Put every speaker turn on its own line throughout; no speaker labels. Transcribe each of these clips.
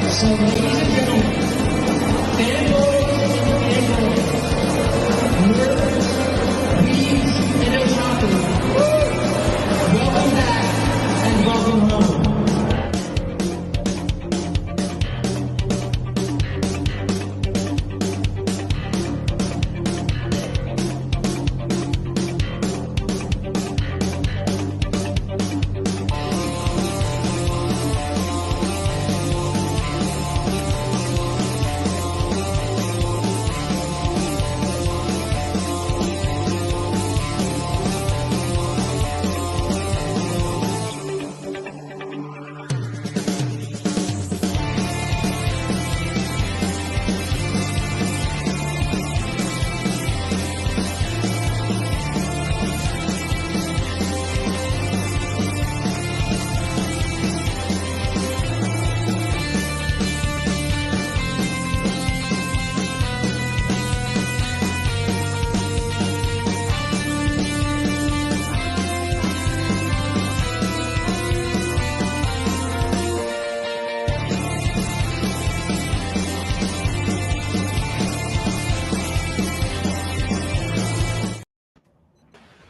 So, ladies and gentlemen, fanboys and girls, nerds, weeds, and otaku, welcome back and welcome home.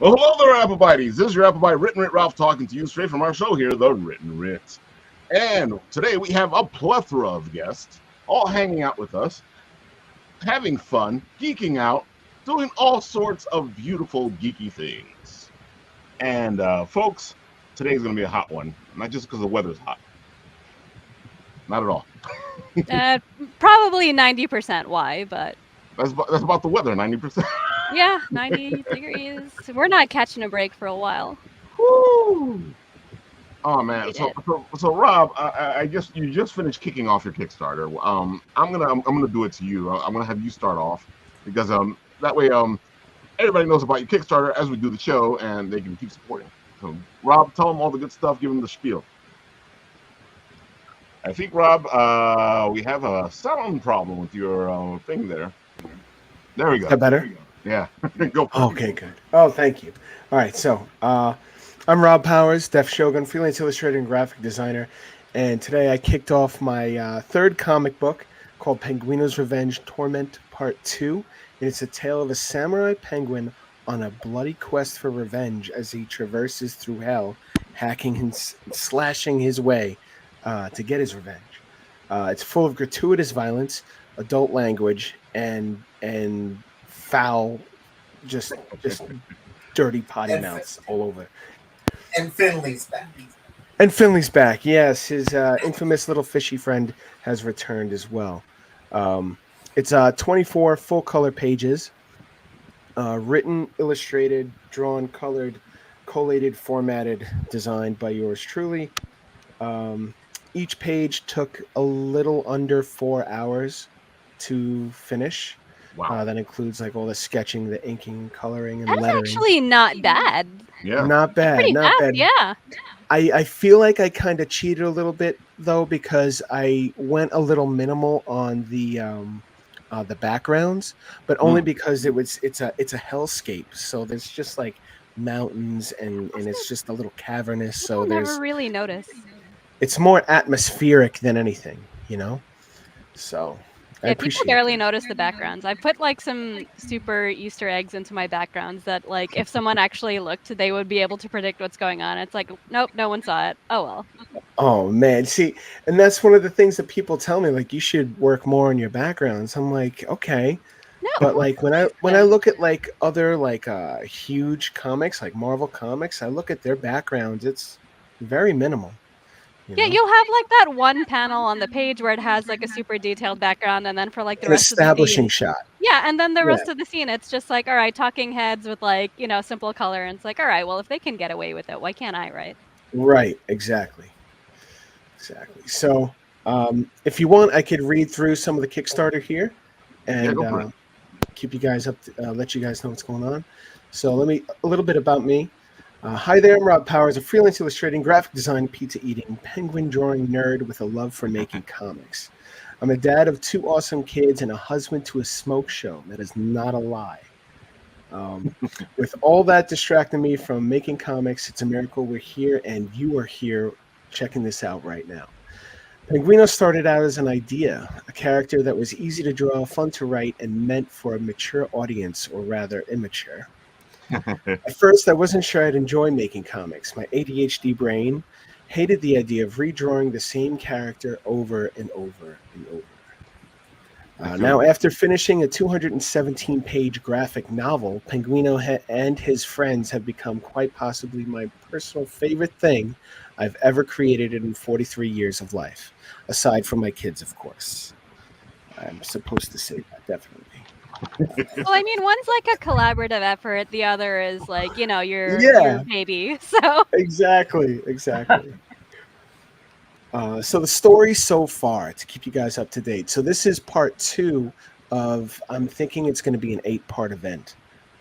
Well, hello there, Applebites. This is your Applebite Written Writ Ralph talking to you straight from our show here, The Written Writ. And today we have a plethora of guests all hanging out with us, having fun, geeking out, doing all sorts of beautiful geeky things. And folks, today's going to be a hot one, not just because the weather's hot. Not at all.
Probably 90% why, but...
That's about the weather, 90%.
Yeah, 90 degrees. We're not catching a break for a while.
Woo! Oh man! So Rob, you just finished kicking off your Kickstarter. I'm gonna do it to you. I'm gonna have you start off because that way everybody knows about your Kickstarter as we do the show and they can keep supporting. So Rob, tell them all the good stuff. Give them the spiel. I think Rob, we have a sound problem with your thing there. There we go.
Is that better?
Yeah. Go.
Okay, good. Oh, thank you. All right, so I'm Rob Powers, Deaf Shogun, freelance illustrator and graphic designer, and today I kicked off my third comic book called Penguinos Revenge Torment Part 2, and it's a tale of a samurai penguin on a bloody quest for revenge as he traverses through hell, hacking and slashing his way to get his revenge. It's full of gratuitous violence, adult language, and foul, just dirty potty mouths all over.
And Finley's back.
And Finley's back, yes. His infamous little fishy friend has returned as well. It's 24 full-color pages, written, illustrated, drawn, colored, collated, formatted, designed by yours truly. Each page took a little under 4 hours to finish.
Wow.
That includes like all the sketching, the inking, coloring, and
That's
lettering.
actually not bad.
Yeah.
Not bad.
Pretty
Not
fast,
bad.
yeah.
I feel like I kind of cheated a little bit though because I went a little minimal on the backgrounds, but only because it's a hellscape. So there's just like mountains and it's just a little cavernous. So
I
there's
never really noticed.
it's more atmospheric than anything, you know. So.
Yeah, people barely notice the backgrounds. I put like some super Easter eggs into my backgrounds that like if someone actually looked, they would be able to predict what's going on. It's like, nope, no one saw it. Oh well.
Oh man, see, and that's one of the things that people tell me, like you should work more on your backgrounds. I'm like, okay.
No.
But like when I look at like other like huge comics, like Marvel comics, I look at their backgrounds, it's very minimal.
Yeah, you'll have like that one panel on the page where it has like a super detailed background, and then for like the rest of the
establishing
scene,
shot.
yeah, and then the rest of the scene, it's just like, all right, talking heads with like, you know, simple color, and it's like, all right, well, if they can get away with it, why can't I, right?
Right, exactly. So, if you want, I could read through some of the Kickstarter here, and keep you guys up, let you guys know what's going on. So, a little bit about me. Hi there, I'm Rob Powers, a freelance illustrating, graphic design, pizza eating, penguin drawing nerd with a love for making comics. I'm a dad of 2 awesome kids and a husband to a smoke show. That is not a lie. With all that distracting me from making comics, it's a miracle we're here and you are here checking this out right now. Penguino started out as an idea, a character that was easy to draw, fun to write, and meant for a mature audience, or rather immature. At first, I wasn't sure I'd enjoy making comics. My ADHD brain hated the idea of redrawing the same character over and over and over. Now, after finishing a 217-page graphic novel, Penguino and his friends have become quite possibly my personal favorite thing I've ever created in 43 years of life, aside from my kids, of course. I'm supposed to say that, definitely.
Well, I mean, one's like a collaborative effort. The other is like, you know, your
Yeah.
baby. So
Exactly. So the story so far, to keep you guys up to date. So this is part 2 of, I'm thinking it's going to be an 8-part event.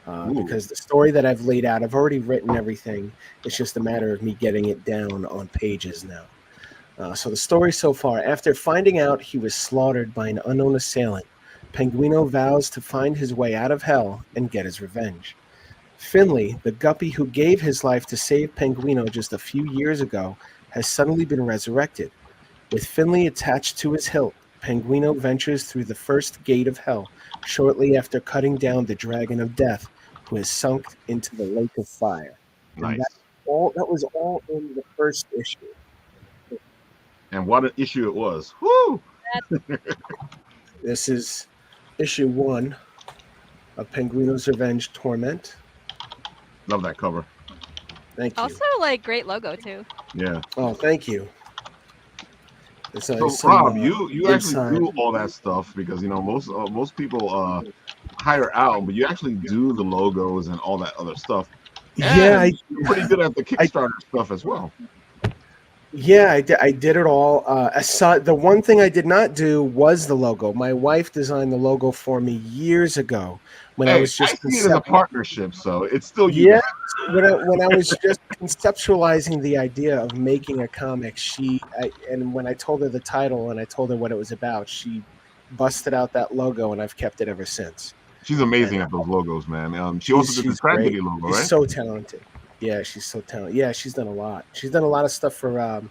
Because the story that I've laid out, I've already written everything. It's just a matter of me getting it down on pages now. So the story so far, after finding out he was slaughtered by an unknown assailant, Penguino vows to find his way out of hell and get his revenge. Finley, the guppy who gave his life to save Penguino just a few years ago, has suddenly been resurrected. With Finley attached to his hilt, Penguino ventures through the first gate of hell, shortly after cutting down the dragon of death, who has sunk into the lake of fire.
Nice.
And that was all in the first issue.
And what an issue it was. Woo!
This is issue 1 of Penguino's Revenge Torment.
Love that cover.
Thank you.
also like great logo too.
Yeah.
Oh, thank you.
So Rob, you actually do all that stuff because you know most people hire out, but you actually do the logos and all that other stuff. And you're pretty good at the Kickstarter stuff as well.
Yeah, I did it all. The one thing I did not do was the logo. My wife designed the logo for me years ago when I was just.
I see it as a partnership, so it's still you.
Yeah, when I was just conceptualizing the idea of making a comic, and when I told her the title and I told her what it was about, she busted out that logo, and I've kept it ever since.
She's amazing at those logos, man. She also did the tragedy logo, right?
She's so talented. Yeah, she's so talented. Yeah, she's done a lot. She's done a lot of stuff for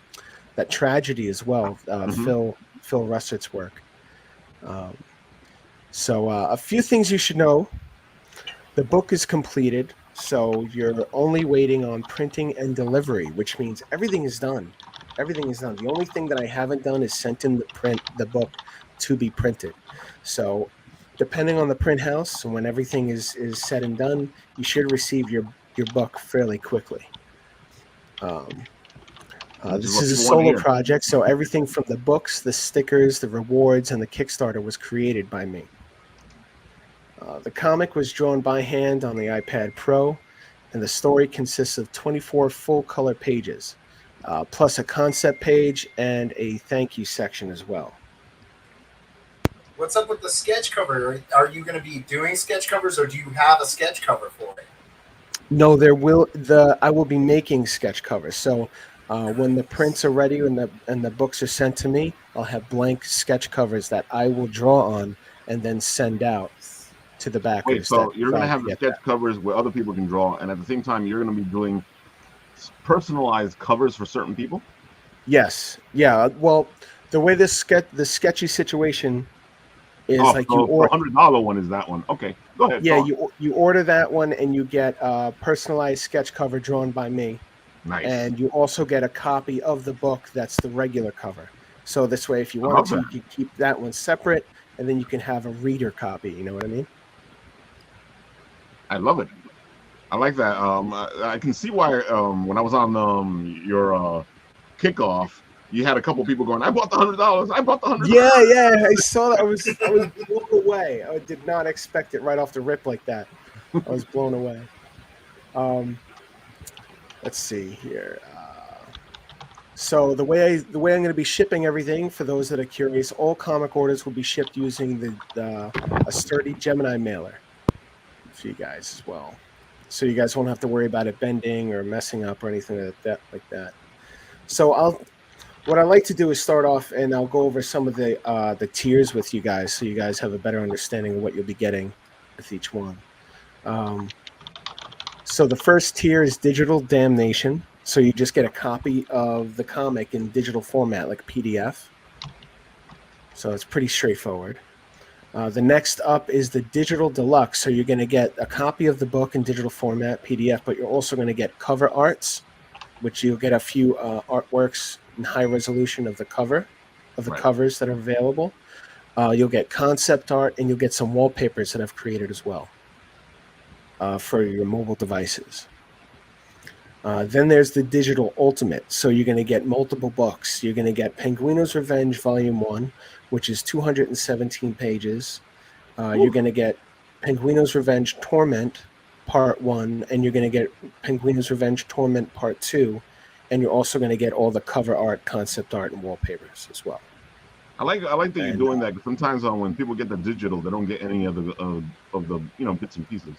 that tragedy as well. Phil Russert's work. So a few things you should know. The book is completed, so you're only waiting on printing and delivery, which means everything is done. Everything is done. The only thing that I haven't done is sent in the book to be printed. So depending on the print house, when everything is said and done, you should receive your book fairly quickly. This is a solo project, so everything from the books, the stickers, the rewards, and the Kickstarter was created by me. The comic was drawn by hand on the iPad Pro, and the story consists of 24 full-color pages, plus a concept page and a thank you section as well.
What's up with the sketch cover? Are you going to be doing sketch covers, or do you have a sketch cover for it?
No, I will be making sketch covers. So when the prints are ready and the books are sent to me, I'll have blank sketch covers that I will draw on and then send out to the backers.
Wait, so you're going to have the sketch covers where other people can draw, and at the same time, you're going to be doing personalized covers for certain people?
Yes. Yeah. Well, the way the sketchy situation is like
so the $100 one is that one. Okay, go ahead.
Yeah, you order that one and you get a personalized sketch cover drawn by me.
Nice.
And you also get a copy of the book that's the regular cover. So this way, if you wanted to, you can keep that one separate, and then you can have a reader copy. You know what I mean?
I love it. I like that. I can see why when I was on your kickoff, you had a couple people going, I bought the $100. I bought the $100.
Yeah. I saw that. I was blown away. I did not expect it right off the rip like that. I was blown away. Let's see here. So the way I'm going to be shipping everything, for those that are curious, all comic orders will be shipped using a sturdy Gemini mailer for you guys as well. So you guys won't have to worry about it bending or messing up or anything like that. So what I like to do is start off, and I'll go over some of the tiers with you guys, so you guys have a better understanding of what you'll be getting with each one. So the first tier is Digital Damnation. So you just get a copy of the comic in digital format, like PDF. So it's pretty straightforward. The next up is the digital deluxe. So you're going to get a copy of the book in digital format, PDF, but you're also going to get cover arts, which you'll get a few artworks in high resolution of the cover, of the covers that are available. You'll get concept art, and you'll get some wallpapers that I've created as well for your mobile devices. Then there's the digital ultimate. So you're going to get multiple books. You're going to get Penguinos Revenge Volume 1, which is 217 pages. You're going to get Penguinos Revenge Torment Part 1, and you're going to get Penguinos Revenge Torment Part 2, and you're also going to get all the cover art, concept art, and wallpapers as well.
I like that you're doing that, because sometimes when people get the digital, they don't get any of the bits and pieces.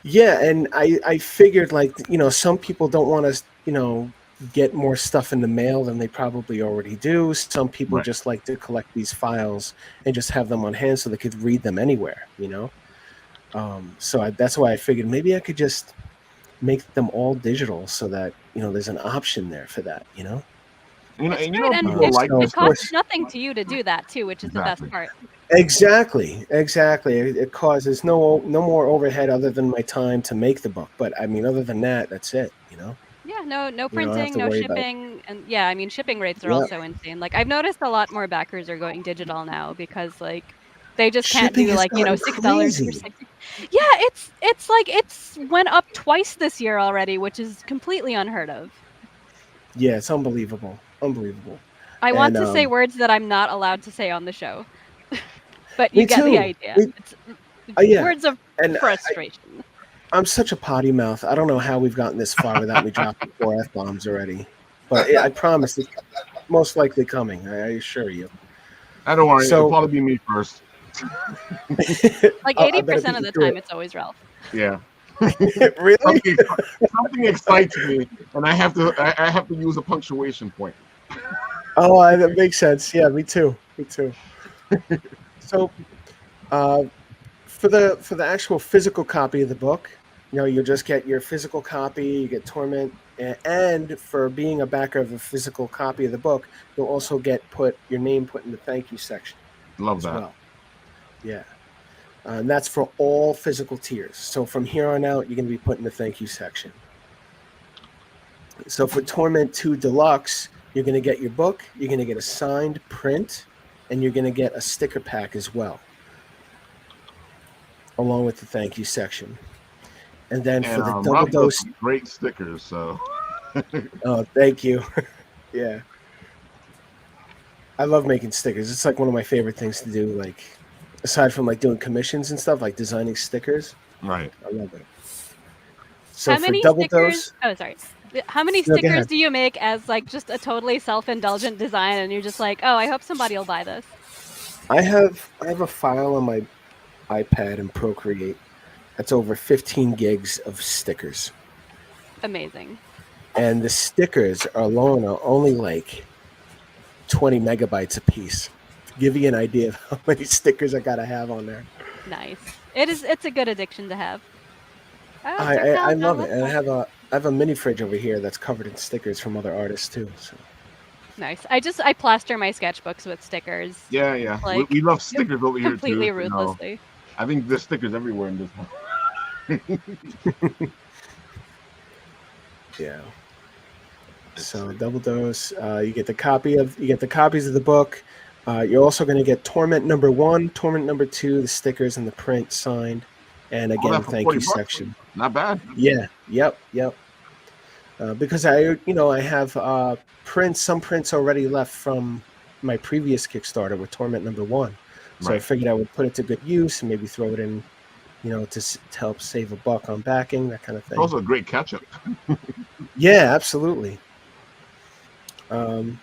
Yeah, and I figured, like, some people don't want to, get more stuff in the mail than they probably already do. Some people just like to collect these files and just have them on hand so they could read them anywhere, So that's why I figured maybe I could just make them all digital so that, there's an option there for that,
And
people
it costs nothing to you to do that too, which is the best part.
Exactly. It causes no more overhead other than my time to make the book. But I mean, other than that, that's it.
Yeah, no printing, no shipping, and shipping rates are also insane. Like, I've noticed a lot more backers are going digital now because they just can't do $6 for 60. Yeah, it's went up twice this year already, which is completely unheard of.
Yeah, it's unbelievable.
I want to say words that I'm not allowed to say on the show. But you get the idea. Words of frustration.
I'm such a potty mouth. I don't know how we've gotten this far without me dropping 4 F-bombs already. But I promise it's most likely coming. I assure you.
I don't worry. It'll probably be me first.
Like 80% of the time, it's always Ralph.
Yeah.
Really?
Something excites me, and I have to use a punctuation point.
Oh, that makes sense. Yeah, me too. So, for the actual physical copy of the book, you'll just get your physical copy. You get Torment, and for being a backer of a physical copy of the book, you'll also get your name put in the thank you section.
Love that.
Well. Yeah, and that's for all physical tiers. So from here on out, you're going to be put in the thank you section. So for Torment 2 Deluxe, you're going to get your book. You're going to get a signed print, and you're going to get a sticker pack as well, along with the thank you section. And then for the double dose,
great stickers. So,
oh, thank you. Yeah, I love making stickers. It's like one of my favorite things to do. Like, aside from doing commissions and stuff, like designing stickers.
Right.
I love it. So
how many stickers? Oh, sorry. How many stickers do you make as just a totally self-indulgent design, and you're just like, oh, I hope somebody will buy this?
I have a file on my iPad in Procreate that's over 15 gigs of stickers.
Amazing.
And the stickers alone are only 20 megabytes a piece. To give you an idea of how many stickers I gotta have on there.
Nice. It's a good addiction to have.
I love it, and I have a mini fridge over here that's covered in stickers from other artists too. So.
Nice. I plaster my sketchbooks with stickers.
Yeah. We love stickers over here too.
Completely ruthlessly.
I think there's stickers everywhere in this one.
Yeah. So double dose. You get the copies of the book. You're also going to get Torment number 1, Torment number 2, the stickers and the print signed, and again the thank you section.
Not bad.
Yeah. Yep. Because I have prints. Some prints already left from my previous Kickstarter with Torment number 1. So I figured I would put it to good use and maybe throw it in, to help save $1 on backing, that kind of thing.
It's also a great catch-up.
Yeah, absolutely. So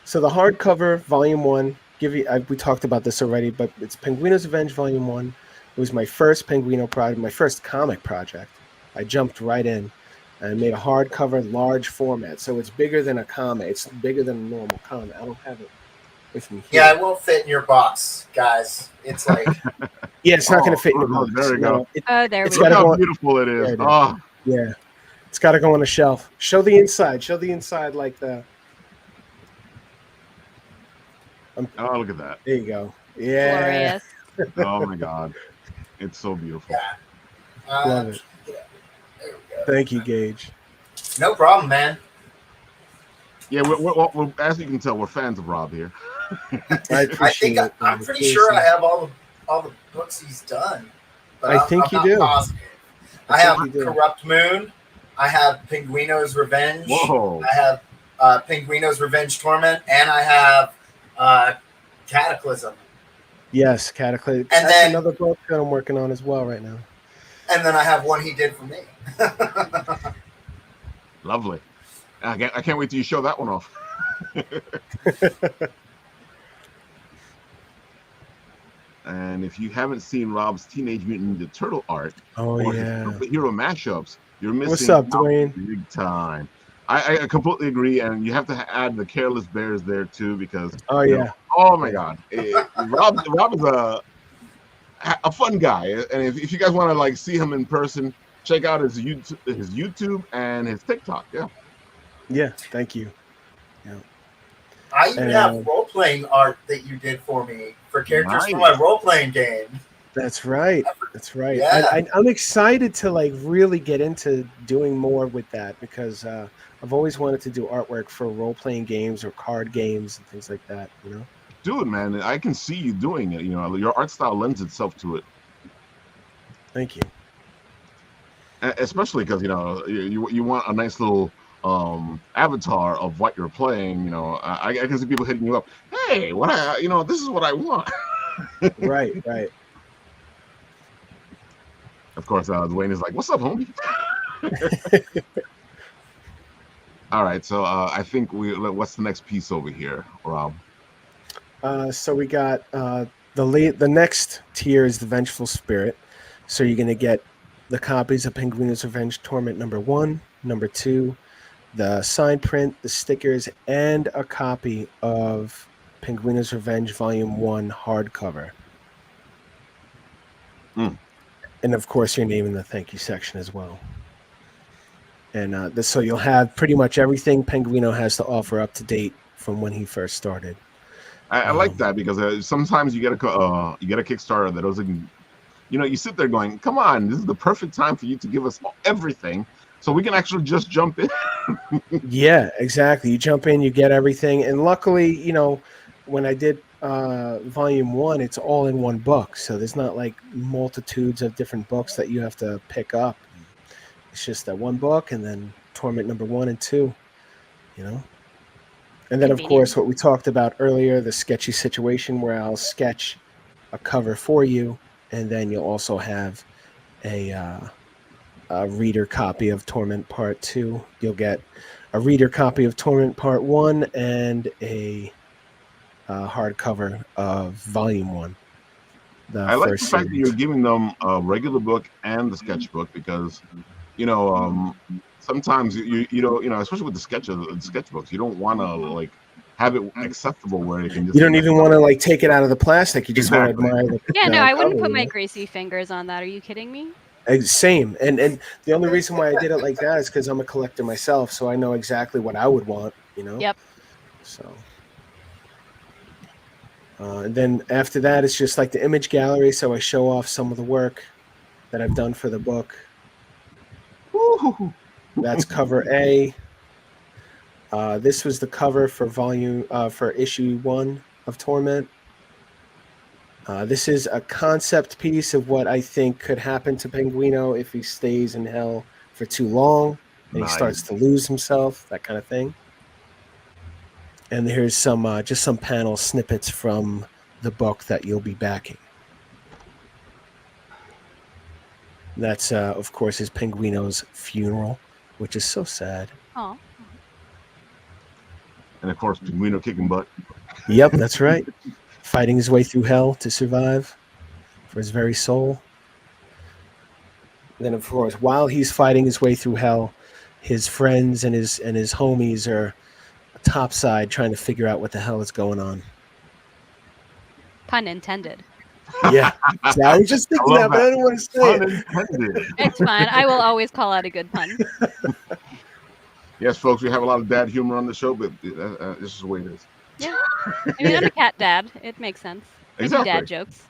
the hardcover, Volume 1, we talked about this already, but it's Penguinos Revenge Volume 1. It was my first Penguino project, my first comic project. I jumped right in and made a hardcover, large format. So it's bigger than a comic. It's bigger than a normal comic. I don't have it with me here.
Yeah, it won't fit in your box, guys. It's
yeah, it's not going to fit in your box.
There we go.
There we
go. Look how beautiful it is. Oh.
Yeah. It's got to go on a shelf. Show the inside. Show the inside like the...
Oh, look at that.
There you go. Yeah.
Glorious.
Oh my God, it's so beautiful.
Yeah.
Love it.
Yeah. There we go.
Thank you, Gage.
No problem, man.
Yeah, we're as you can tell, we're fans of Rob here.
I appreciate it.
I'm pretty sure I have all the books he's done. But
I think you
I'm
do.
not positive. I have Corrupt Moon. I have Penguinos Revenge.
Whoa.
I have Penguinos Revenge Torment, and I have Cataclysm.
Yes, Cataclysm.
And
That's
then
another book that I'm working on as well right now.
And then I have one he did for me.
Lovely. I can't wait till you show that one off. And if you haven't seen Rob's Teenage Mutant Ninja Turtle art or his superhero mashups, you're missing
What's up, Dwayne?
Big time. I completely agree, and you have to add the Careless Bears there too because oh my God, Rob is a fun guy, and if you guys want to like see him in person, check out his YouTube and his TikTok.
Yeah, thank you. Yeah.
I even have role-playing art that you did for me for characters for my role-playing game.
That's right. That's right.
Yeah.
I'm excited to like really get into doing more with that because I've always wanted to do artwork for role-playing games or card games and things like that. You know.
Dude, man, I can see you doing it. You know, your art style lends itself to it.
Thank you.
Especially because you want a nice little avatar of what you're playing. You know, I can see people hitting you up. Hey, this is what I want.
Right.
Of course, Dwayne is like, "What's up, homie?" All right, so I think what's the next piece over here, Rob?
So we got the next tier is the Vengeful Spirit. So you're gonna get the copies of Penguinos Revenge Torment number 1, number 2, the signed print, the stickers, and a copy of Penguinos Revenge Volume 1 hardcover. And of course, your name in the thank you section as well. And so you'll have pretty much everything Penguino has to offer up to date from when he first started.
I like that because sometimes you get a Kickstarter that doesn't, you sit there going, "Come on, this is the perfect time for you to give us everything, so we can actually just jump in."
Yeah, exactly. You jump in, you get everything, and luckily, when I did Volume 1, it's all in one book, so there's not like multitudes of different books that you have to pick up. It's just that one book, and then Torment number 1 and 2, And then, of course, what we talked about earlier, the sketchy situation where I'll sketch a cover for you, and then you'll also have a reader copy of Torment Part 2. You'll get a reader copy of Torment Part 1 and a hardcover of Volume 1.
I like the fact that you're giving them a regular book and the sketchbook because, sometimes especially with the sketchbooks, you don't want to like have it accessible where it can just.
You don't even want to like take it out of the plastic. You just want to admire the.
Yeah, no, I wouldn't put my greasy fingers on that. Are you kidding me?
Same, and the only reason why I did it like that is because I'm a collector myself, so I know exactly what I would want.
Yep.
So. And then after that, it's just like the image gallery. So I show off some of the work that I've done for the book.
Woo-hoo-hoo.
That's cover A. This was the cover for for issue 1 of Torment. This is a concept piece of what I think could happen to Penguino if he stays in hell for too long and he starts to lose himself, that kind of thing. And here's just some panel snippets from the book that you'll be backing. That's, of course, his Penguino's funeral, which is so sad.
Oh.
And of course, Penguino kicking butt.
Yep, that's right. Fighting his way through hell to survive for his very soul. And then, of course, while he's fighting his way through hell, his friends and his homies are topside trying to figure out what the hell is going on.
Pun intended.
Yeah, I was just thinking that, but I didn't want to say it.
It's fine. I will always call out a good pun.
Yes, folks, we have a lot of dad humor on the show, but this is the way it is.
Yeah. I mean, I'm a cat dad. It makes sense. I do dad jokes.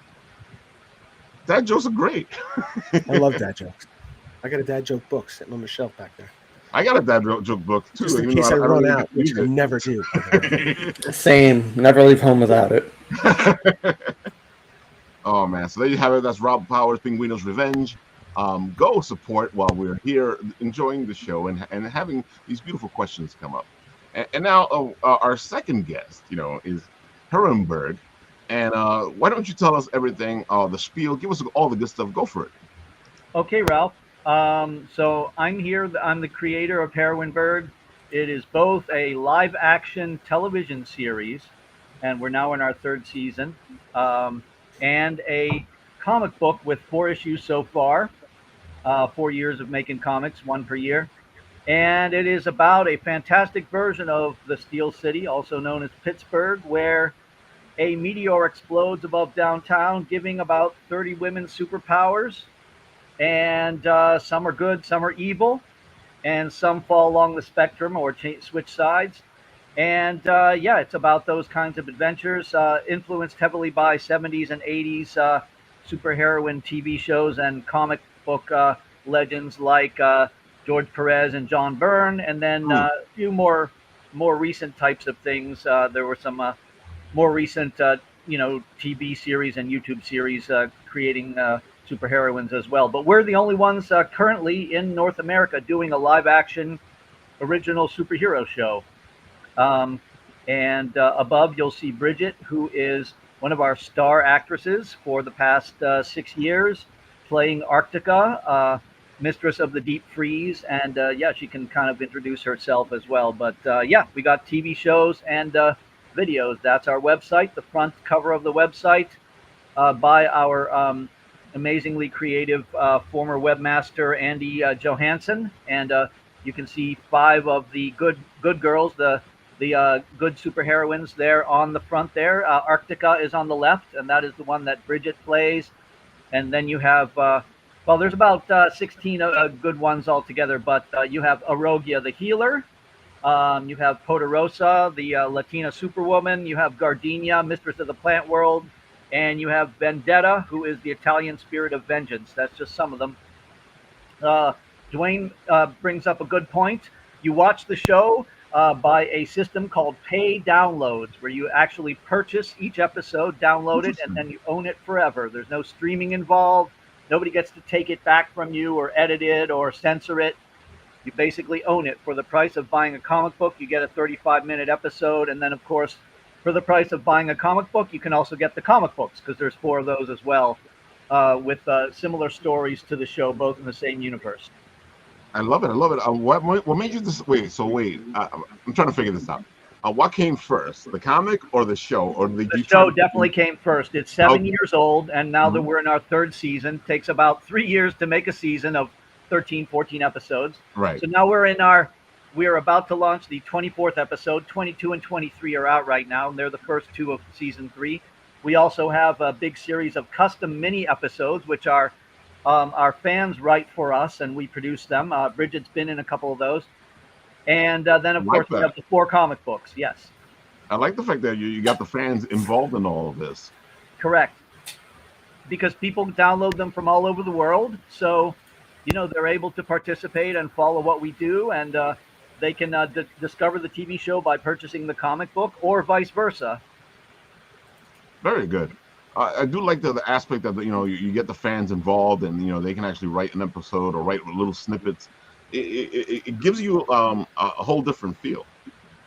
Dad jokes are great.
I love dad jokes. I got a dad joke book sitting on the shelf back there.
I got a dad joke book too.
Just in case I run out, which I never do.
Same. Never leave home without it.
Oh man! So there you have it. That's Rob Powers, Penguinos Revenge. Go support while we're here enjoying the show and having these beautiful questions come up. And now our second guest, is Heroineburgh. And why don't you tell us everything, the spiel, give us all the good stuff. Go for it.
Okay, Ralph. So I'm here. I'm the creator of Heroineburgh. It is both a live action television series, and we're now in our third season, and a comic book with 4 issues so far. 4 years of making comics, 1 per year. And it is about a fantastic version of the Steel City, also known as Pittsburgh, where a meteor explodes above downtown, giving about 30 women superpowers. And some are good, some are evil, and some fall along the spectrum or switch sides. And yeah, it's about those kinds of adventures, influenced heavily by 70s and 80s superheroine TV shows and comic book legends like George Perez and John Byrne, and then a few more recent types of things. There were some more recent, TV series and YouTube series creating superheroines as well. But we're the only ones currently in North America doing a live-action original superhero show. And above, you'll see Bridget, who is one of our star actresses for the past 6 years, playing Arctica, Mistress of the Deep Freeze. And yeah, she can kind of introduce herself as well. But yeah, we got TV shows and videos. That's our website, the front cover of the website, by our amazingly creative former webmaster, Andy Johansson. And you can see 5 of the good girls, the good superheroines there on the front there. Arctica is on the left, and that is the one that Bridget plays. And then you have, well, there's about 16 good ones altogether, but you have Arogia the healer. You have Poderosa, the Latina superwoman. You have Gardenia, mistress of the plant world. And you have Vendetta, who is the Italian spirit of vengeance. That's just some of them. Dwayne brings up a good point. You watch the show by a system called pay downloads, where you actually purchase each episode, download it, and then you own it forever. There's no streaming involved. Nobody gets to take it back from you or edit it or censor it. You basically own it. For the price of buying a comic book, you get a 35-minute episode. And then, of course, for the price of buying a comic book, you can also get the comic books, because there's 4 of those as well, with similar stories to the show, both in the same universe.
I love it. I love it. What made you this? Wait. I'm trying to figure this out. What came first, the comic or the show? Or the
show definitely came first. It's 7 years old, and now that we're in our 3rd season, it takes about 3 years to make a season of 13, 14 episodes.
Right.
So now we're about to launch the 24th episode. 22 and 23 are out right now, and they're the first 2 of season 3. We also have a big series of custom mini episodes, which are our fans write for us, and we produce them. Bridget's been in a couple of those. And then, of course, we have the 4 comic books. Yes.
I like the fact that you got the fans involved in all of this.
Correct. Because people download them from all over the world. So, they're able to participate and follow what we do. And they can discover the TV show by purchasing the comic book, or vice versa.
Very good. I do like the aspect that you get the fans involved, and they can actually write an episode or write little snippets. It gives you a whole different feel.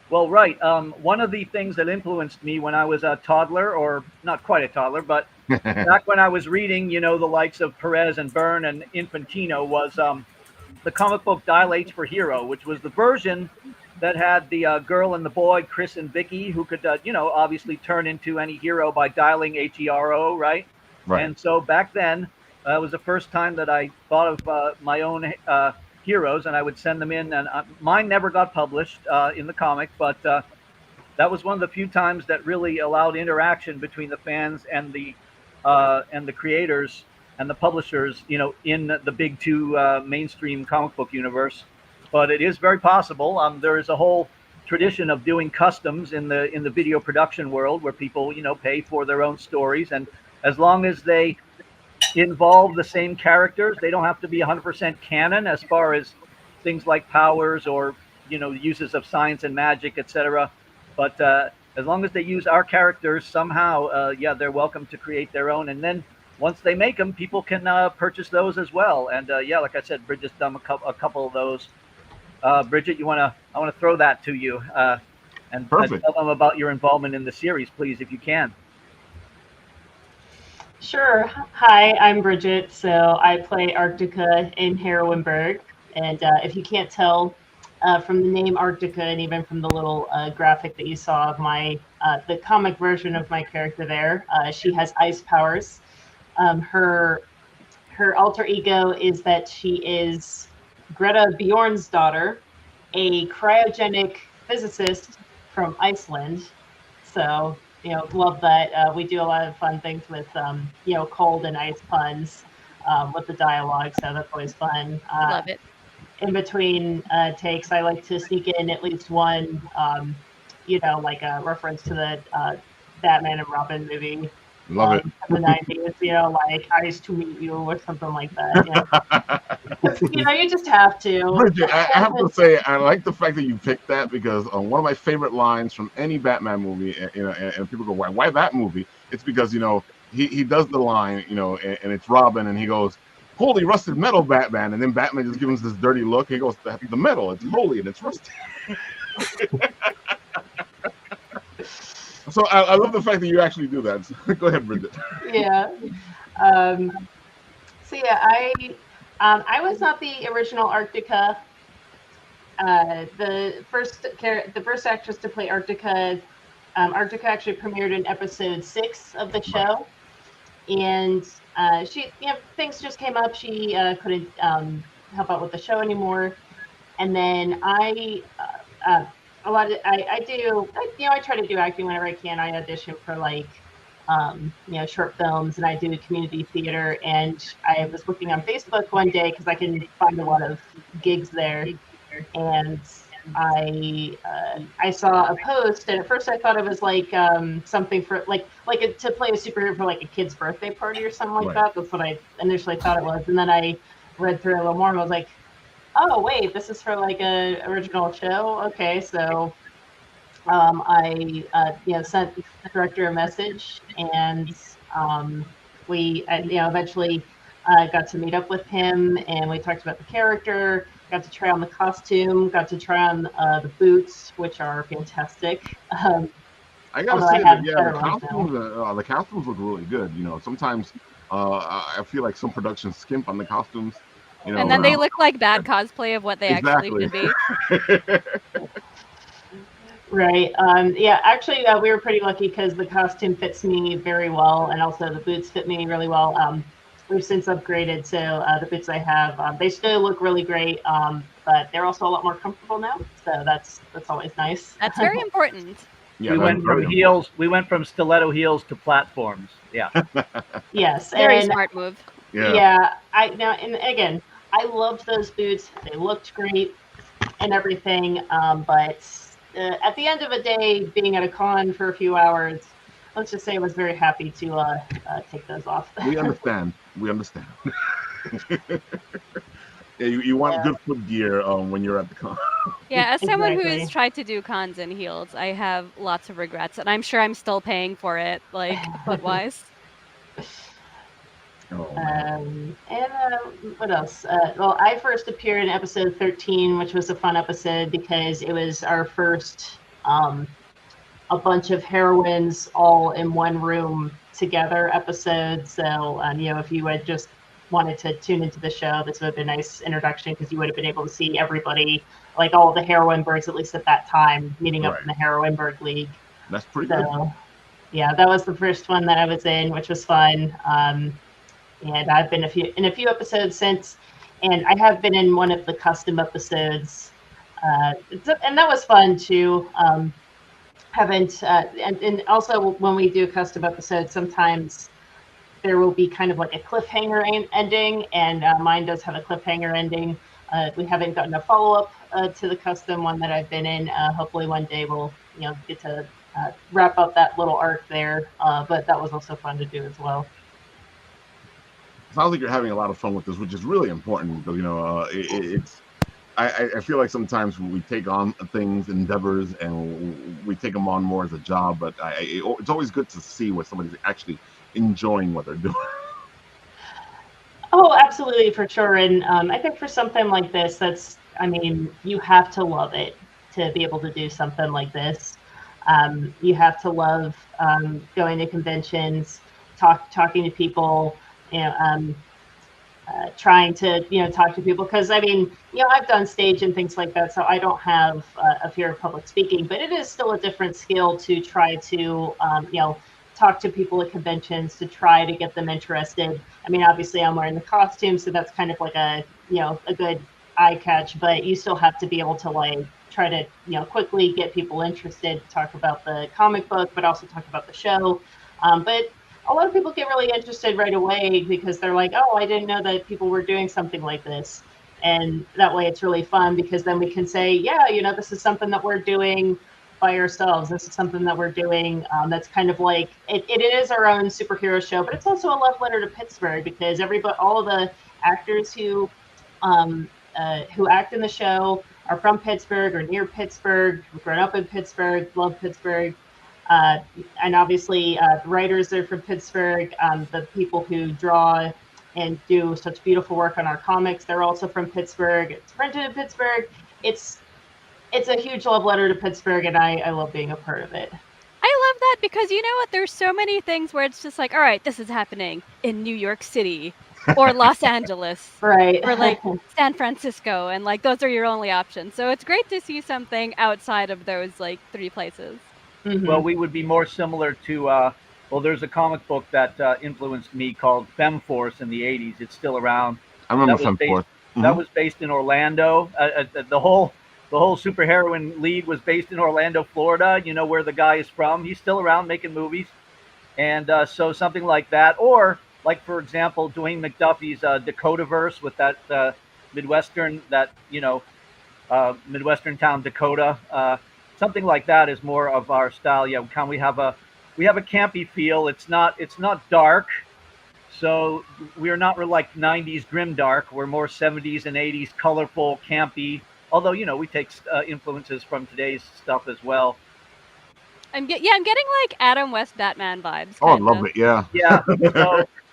Well, right. One of the things that influenced me when I was a toddler, or not quite a toddler, but back when I was reading, the likes of Perez and Byrne and Infantino, was the comic book Dial H for Hero, which was the version that had the girl and the boy, Chris and Vicky, who could, obviously turn into any hero by dialing HERO, right?
Right.
And so back then, it was the first time that I thought of my own heroes, and I would send them in. And mine never got published in the comic, but that was one of the few times that really allowed interaction between the fans and the creators and the publishers, in the big 2 mainstream comic book universe. But it is very possible. There is a whole tradition of doing customs in the video production world, where people pay for their own stories, and as long as they involve the same characters, they don't have to be 100% canon as far as things like powers or uses of science and magic, etc. But as long as they use our characters somehow, they're welcome to create their own. And then once they make them, people can purchase those as well. And like I said, Bridget's done a couple of those. Bridget, I want to throw that to you and tell them about your involvement in the series, please, if you can.
Sure. Hi, I'm Bridget. So I play Arctica in Heroineburgh. And if you can't tell from the name Arctica, and even from the little graphic that you saw of the comic version of my character there, she has ice powers. Her alter ego is that she is Greta Bjorn's daughter, a cryogenic physicist from Iceland. So, love that. We do a lot of fun things with, cold and ice puns with the dialogue. So that's always fun.
Love it.
In between takes, I like to sneak in at least one, like a reference to the Batman and Robin movie.
Love it.
In the 90s, like Eyes to Meet You or something like that. You just have to.
Bridget, I have to say, I like the fact that you picked that, because one of my favorite lines from any Batman movie, and people go, why that movie? It's because, he does the line, and it's Robin, and he goes, "Holy rusted metal, Batman," and then Batman just gives him this dirty look. He goes, "The metal, it's holy and it's rusted." So I love the fact that you actually do that. Go ahead, Bridget.
Yeah. I was not the original Arctica. The first actress to play Arctica, Arctica actually premiered in episode 6 of the show, and she, things just came up. She couldn't help out with the show anymore, and then I try to do acting whenever I can. I audition for short films, and I do community theater. And I was looking on Facebook one day because I can find a lot of gigs there, and I saw a post, and at first I thought it was something for to play a superhero for a kid's birthday party or something like that. That's what I initially thought it was, and then I read through it a little more and I was like, oh wait, this is for a original show. Okay, so I sent the director a message, and we eventually got to meet up with him, and we talked about the character, got to try on the costume, got to try on the boots, which are fantastic.
I gotta say that the costumes look really good. Sometimes I feel like some productions skimp on the costumes.
And then they look like bad cosplay of what they actually should be.
Right. Actually, we were pretty lucky because the costume fits me very well, and also the boots fit me really well. We've since upgraded, so the boots I have, they still look really great, but they're also a lot more comfortable now. So that's always nice.
That's very important.
Yeah, we went from stiletto heels to platforms. Yeah.
Yes.
Very smart move.
Yeah. Again, I loved those boots. They looked great and everything. But at the end of a day, being at a con for a few hours, let's just say I was very happy to take those off.
We understand. Yeah, you want good footgear when you're at the con.
Yeah, as someone who has tried to do cons in heels, I have lots of regrets, and I'm sure I'm still paying for it, foot-wise.
What else? Well, I first appeared in episode 13, which was a fun episode because it was our first a bunch of heroines all in one room together episode. So, if you had just wanted to tune into the show, this would have been a nice introduction because you would have been able to see everybody, all the Heroineburghs, at least at that time, meeting up in the Heroineburgh League.
That's pretty good.
Yeah, that was the first one that I was in, which was fun. And I've been in a few episodes since, and I have been in one of the custom episodes, and that was fun too. And also when we do custom episodes, sometimes there will be kind of like a cliffhanger ending, and mine does have a cliffhanger ending. We haven't gotten a follow-up to the custom one that I've been in. Hopefully one day we'll get to wrap up that little arc there. But that was also fun to do as well.
Sounds like you're having a lot of fun with this, which is really important because it's. I feel like sometimes we take on things, endeavors, and we take them on more as a job. But it's always good to see what somebody's actually enjoying what they're doing.
Oh, absolutely, for sure. And I think for something like this, you have to love it to be able to do something like this. You have to love going to conventions, talking to people, trying to talk to people, because I've done stage and things like that, so I don't have a fear of public speaking, but it is still a different skill to try to talk to people at conventions, to try to get them interested. Obviously I'm wearing the costume, so that's kind of like a good eye catch, but you still have to be able to try to quickly get people interested, talk about the comic book, but also talk about the show. But a lot of people get really interested right away because they're like, oh, I didn't know that people were doing something like this. And that way it's really fun because then we can say, yeah, this is something that we're doing by ourselves. This is something that we're doing that's kind of like, it is our own superhero show, but it's also a love letter to Pittsburgh because all of the actors who act in the show are from Pittsburgh or near Pittsburgh, grown up in Pittsburgh, love Pittsburgh. And obviously the writers are from Pittsburgh. The people who draw and do such beautiful work on our comics, they're also from Pittsburgh. It's printed in Pittsburgh. It's a huge love letter to Pittsburgh, and I love being a part of it.
I love that because you know what? There's so many things where it's just like, all right, this is happening in New York City or Los Angeles,
right,
or San Francisco, and those are your only options. So it's great to see something outside of those three places.
Mm-hmm.
Well, we would be more similar to, there's a comic book that influenced me called Fem Force in the 80s. It's still around.
I remember Fem Force.
Mm-hmm. That was based in Orlando. The whole superheroine lead was based in Orlando, Florida, where the guy is from. He's still around making movies. And so something like that. Or, for example, Dwayne McDuffie's Dakotaverse with that Midwestern town, Dakota. Something like that is more of our style. Yeah, we have a campy feel. It's not dark, so we're not like 90s grimdark. We're more 70s and 80s colorful, campy. Although we take influences from today's stuff as well.
I'm getting Adam West Batman vibes.
Oh, I love it. Yeah.
Yeah.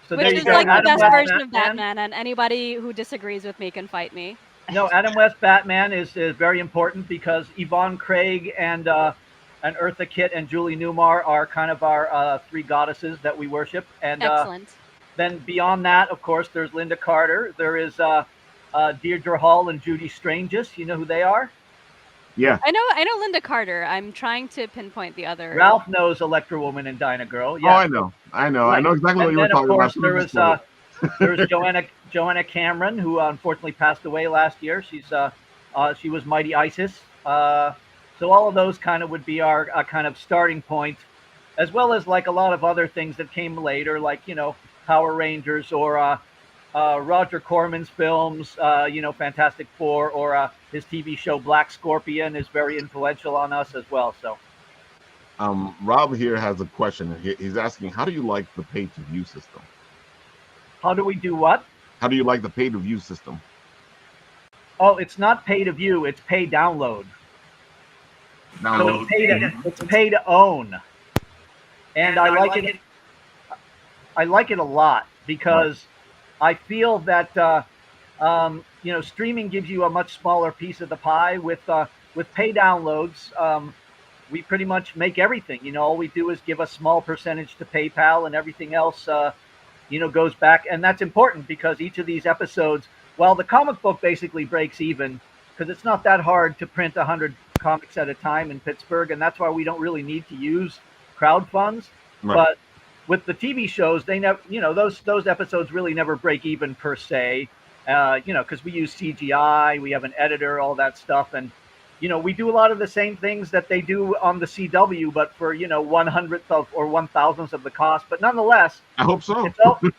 So
which is
the
best version of Batman, and anybody who disagrees with me can fight me.
No, Adam West Batman is very important because Yvonne Craig and Eartha Kitt and Julie Newmar are kind of our three goddesses that we worship. And
excellent.
Then beyond that, of course, there's Linda Carter. There is Deirdre Hall and Judy Strangest. You know who they are?
Yeah.
I know Linda Carter. I'm trying to pinpoint the other.
Ralph knows Electra Woman and Dinah Girl.
Yeah. Oh, I know. Right. I know exactly what you were talking about.
And then, of course, there was Joanna Cameron, who unfortunately passed away last year. She was Mighty Isis. So all of those kind of would be our kind of starting point, as well as a lot of other things that came later, Power Rangers or Roger Corman's films, Fantastic Four, or his TV show Black Scorpion is very influential on us as well. So,
Rob here has a question. He's asking, how do you like the pay-to-view system?
How do we do what?
How do you like the pay-to-view system?
Oh, it's not pay-to-view. It's pay-download. So it's pay to own. And I like it. I like it a lot because I feel that streaming gives you a much smaller piece of the pie. With pay downloads, we pretty much make everything. All we do is give a small percentage to PayPal, and everything else goes back. And that's important because each of these episodes, while the comic book basically breaks even, because it's not that hard to print 100 comics at a time in Pittsburgh, and that's why we don't really need to use crowd funds. Right. But with the TV shows, they never, those episodes really never break even per se, because we use CGI, we have an editor, all that stuff, and we do a lot of the same things that they do on the CW, but for 1/100th of or 1,000th of the cost. But nonetheless,
I hope so.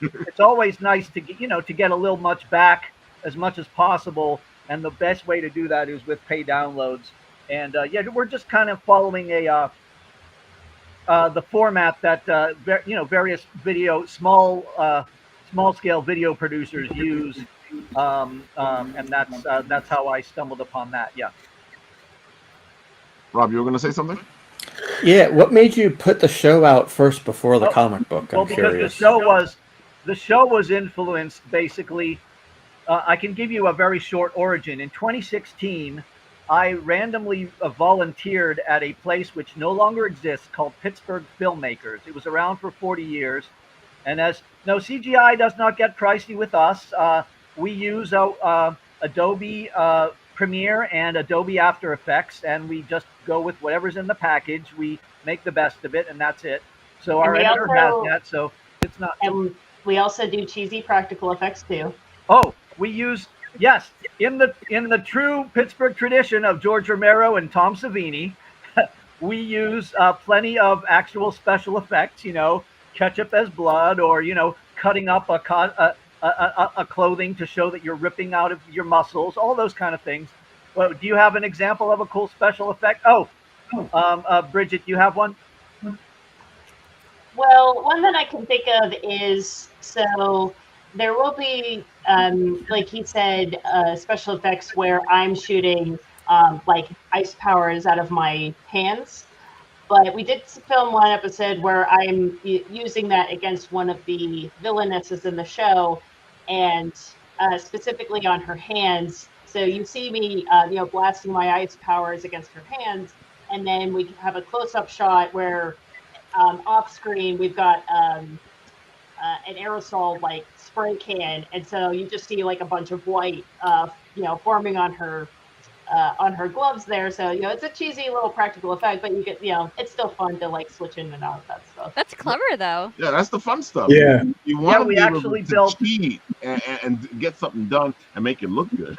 It's always nice to get a little much back as much as possible and the best way to do that is with pay downloads. And yeah, we're just kind of following the format that various small scale video producers use, and that's how I stumbled upon that. Yeah.
Rob, you were going to say something?
Yeah, what made you put the show out first before the comic book? I'm
because
curious.
the show was influenced basically. I can give you a very short origin. In 2016, I randomly volunteered at a place which no longer exists called Pittsburgh Filmmakers. It was around for 40 years. And CGI does not get pricey with us. We use Adobe Premiere and Adobe After Effects, and we just go with whatever's in the package. We make the best of it, and that's it. So our editor has that, so it's not.
And we also do cheesy practical effects too.
Oh, we use, yes, in the true Pittsburgh tradition of George Romero and Tom Savini, we use plenty of actual special effects. Ketchup as blood, or cutting up a clothing to show that you're ripping out of your muscles, all those kind of things. Well, do you have an example of a cool special effect? Bridget, you have one?
Well, one that I can think of is, so there will be, like he said, special effects where I'm shooting like ice powers out of my hands. But we did film one episode where I'm using that against one of the villainesses in the show, and specifically on her hands. So you see me, blasting my ice powers against her hands, and then we have a close-up shot where off screen we've got an aerosol like spray can, and so you just see like a bunch of white, forming on her gloves there. So it's a cheesy little practical effect, but you get it's still fun to like switch in and out of that stuff.
That's clever though.
Yeah, that's the fun stuff.
Yeah,
you want to
we
be
actually
able to
built
cheat and get something done and make it look good.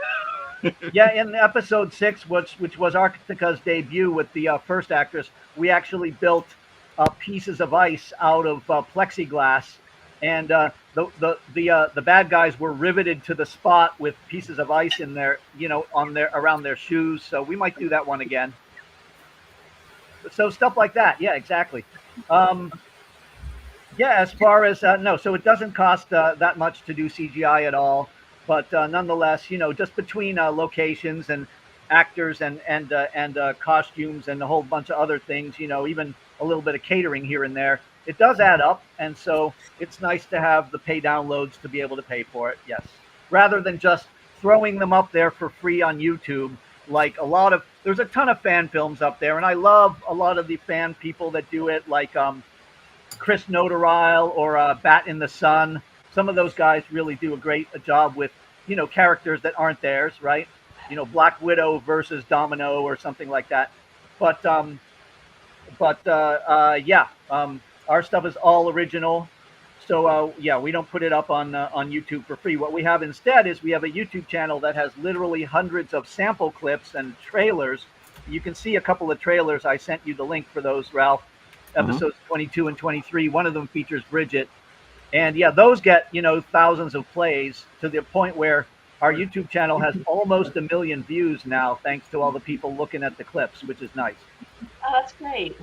Yeah, in episode 6, which was Arctica's debut with the first actress, we actually built pieces of ice out of plexiglass, and the bad guys were riveted to the spot with pieces of ice in their around their shoes. So we might do that one again. So stuff like that. Yeah, exactly. As far as no, so it doesn't cost that much to do CGI at all. But nonetheless, just between locations and actors and costumes and a whole bunch of other things, even a little bit of catering here and there, it does add up. And so it's nice to have the pay downloads to be able to pay for it. Yes. Rather than just throwing them up there for free on YouTube. Like there's a ton of fan films up there, and I love a lot of the fan people that do it, like Chris Notarile or Bat in the Sun. Some of those guys really do a great job with, characters that aren't theirs, right? Black Widow versus Domino or something like that. But our stuff is all original. So we don't put it up on YouTube for free. What we have instead is we have a YouTube channel that has literally hundreds of sample clips and trailers. You can see a couple of trailers. I sent you the link for those, Ralph. Episodes 22 and 23. One of them features Bridget. And those get, thousands of plays, to the point where our YouTube channel has almost 1 million views now, thanks to all the people looking at the clips, which is nice.
Oh, that's great.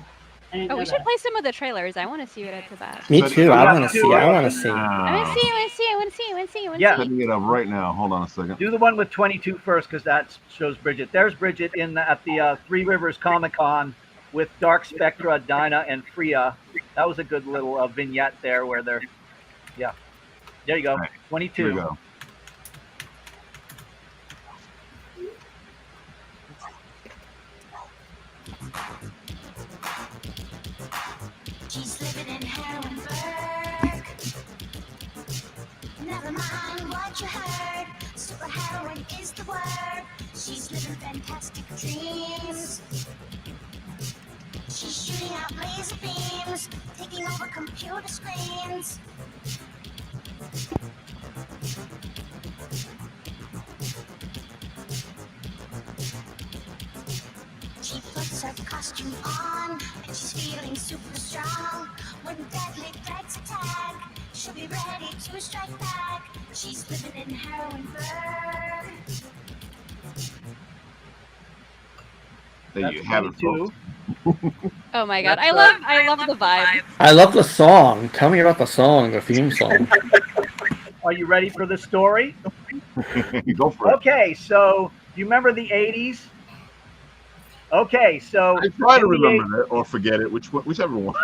We should play some of the trailers. I want to see what it's about.
Me too. I want to see.
I want to see.
Yeah.
Setting it up right now. Hold on a second.
Do the one with 22 first, because that shows Bridget. There's Bridget at the Three Rivers Comic-Con with Dark Spectra, Dinah, and Freya. That was a good little vignette there where they're... Yeah. There you go. Right. 22.
Here we go.
She's living in Heroineburgh. Never mind what you heard. Super heroine is the word. She's living fantastic dreams. She's shooting out laser beams, taking over computer screens. She puts her costume on, and she's feeling super strong. When deadly threats attack, she'll be ready to strike back. She's living in Heroineburgh.
There
That's
you have it,
22.
folks.
Oh my god,
That's,
I love the vibe.
I love the song. Tell me about the song, the theme song.
Are you ready for the story?
Go for it.
Okay, so do you remember the 80s? Okay, so
I try to
in the
remember it or forget it, whichever one.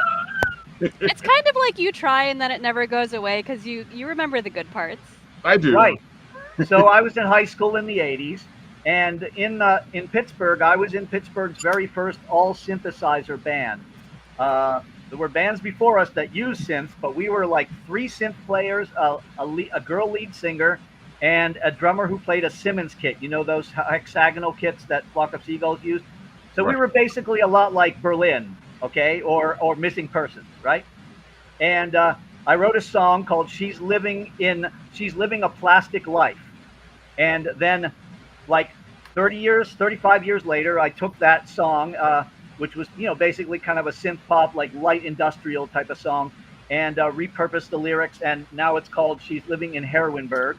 It's kind of like you try and then it never goes away because you remember the good parts.
I do.
Right. So I was in high school in the 80s, and in Pittsburgh, I was in Pittsburgh's very first all synthesizer band. There were bands before us that used synths, but we were like 3 synth players, a girl lead singer, and a drummer who played a Simmons kit. You know those hexagonal kits that Flock of Seagulls used? So we were basically a lot like Berlin, okay, or Missing Persons, right? And I wrote a song called She's Living a Plastic Life. And then like 35 years later, I took that song, which was, basically kind of a synth pop, like light industrial type of song, and repurposed the lyrics. And now it's called She's Living in Heroineburgh.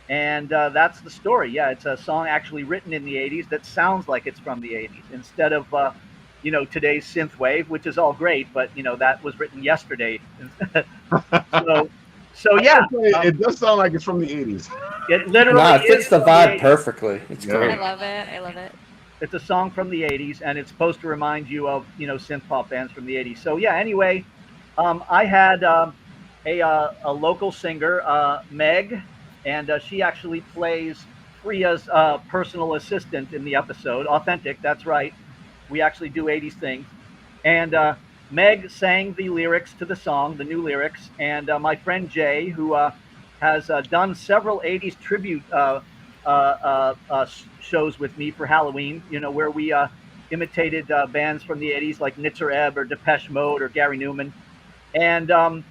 And that's the story. Yeah, it's a song actually written in the 80s that sounds like it's from the 80s instead of, today's synth wave, which is all great, but, that was written yesterday. So yeah.
It does sound like it's from the 80s.
It literally
it fits the vibe perfectly. It's
Yeah.
great.
I love it. I love it.
It's a song from the 80s, and it's supposed to remind you of, synth pop bands from the 80s. So yeah, anyway, I had a local singer, Meg, and she actually plays Priya's personal assistant in the episode. Authentic, that's right. We actually do 80s things. And Meg sang the lyrics to the song, the new lyrics, and my friend Jay, who has done several 80s tribute shows with me for Halloween, where we imitated bands from the 80s like Nitzer Ebb or Depeche Mode or Gary Newman. And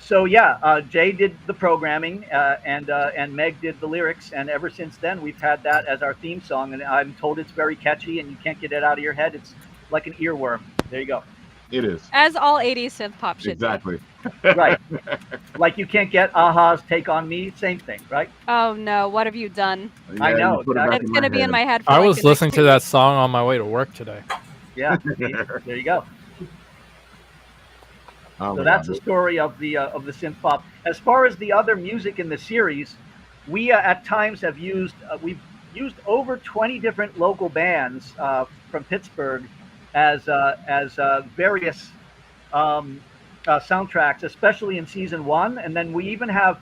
so, yeah, Jay did the programming and Meg did the lyrics. And ever since then, we've had that as our theme song. And I'm told it's very catchy and you can't get it out of your head. It's like an earworm. There you go.
It is.
As all 80s synth pop should
Exactly.
Right. Like you can't get Aha's Take on Me. Same thing, right?
Oh no, what have you done?
Yeah,
I know.
you put it back
It's
in
going to
my
be in
head.
my head for
I
like
was
the
listening
next
to
2
that
weeks.
song on my way to work today.
Yeah. There you go.
Oh
So
my
that's
God.
the story of the synth pop. As far as the other music in the series, we at times have used we've used over 20 different local bands from Pittsburgh as various soundtracks, especially in season 1, and then we have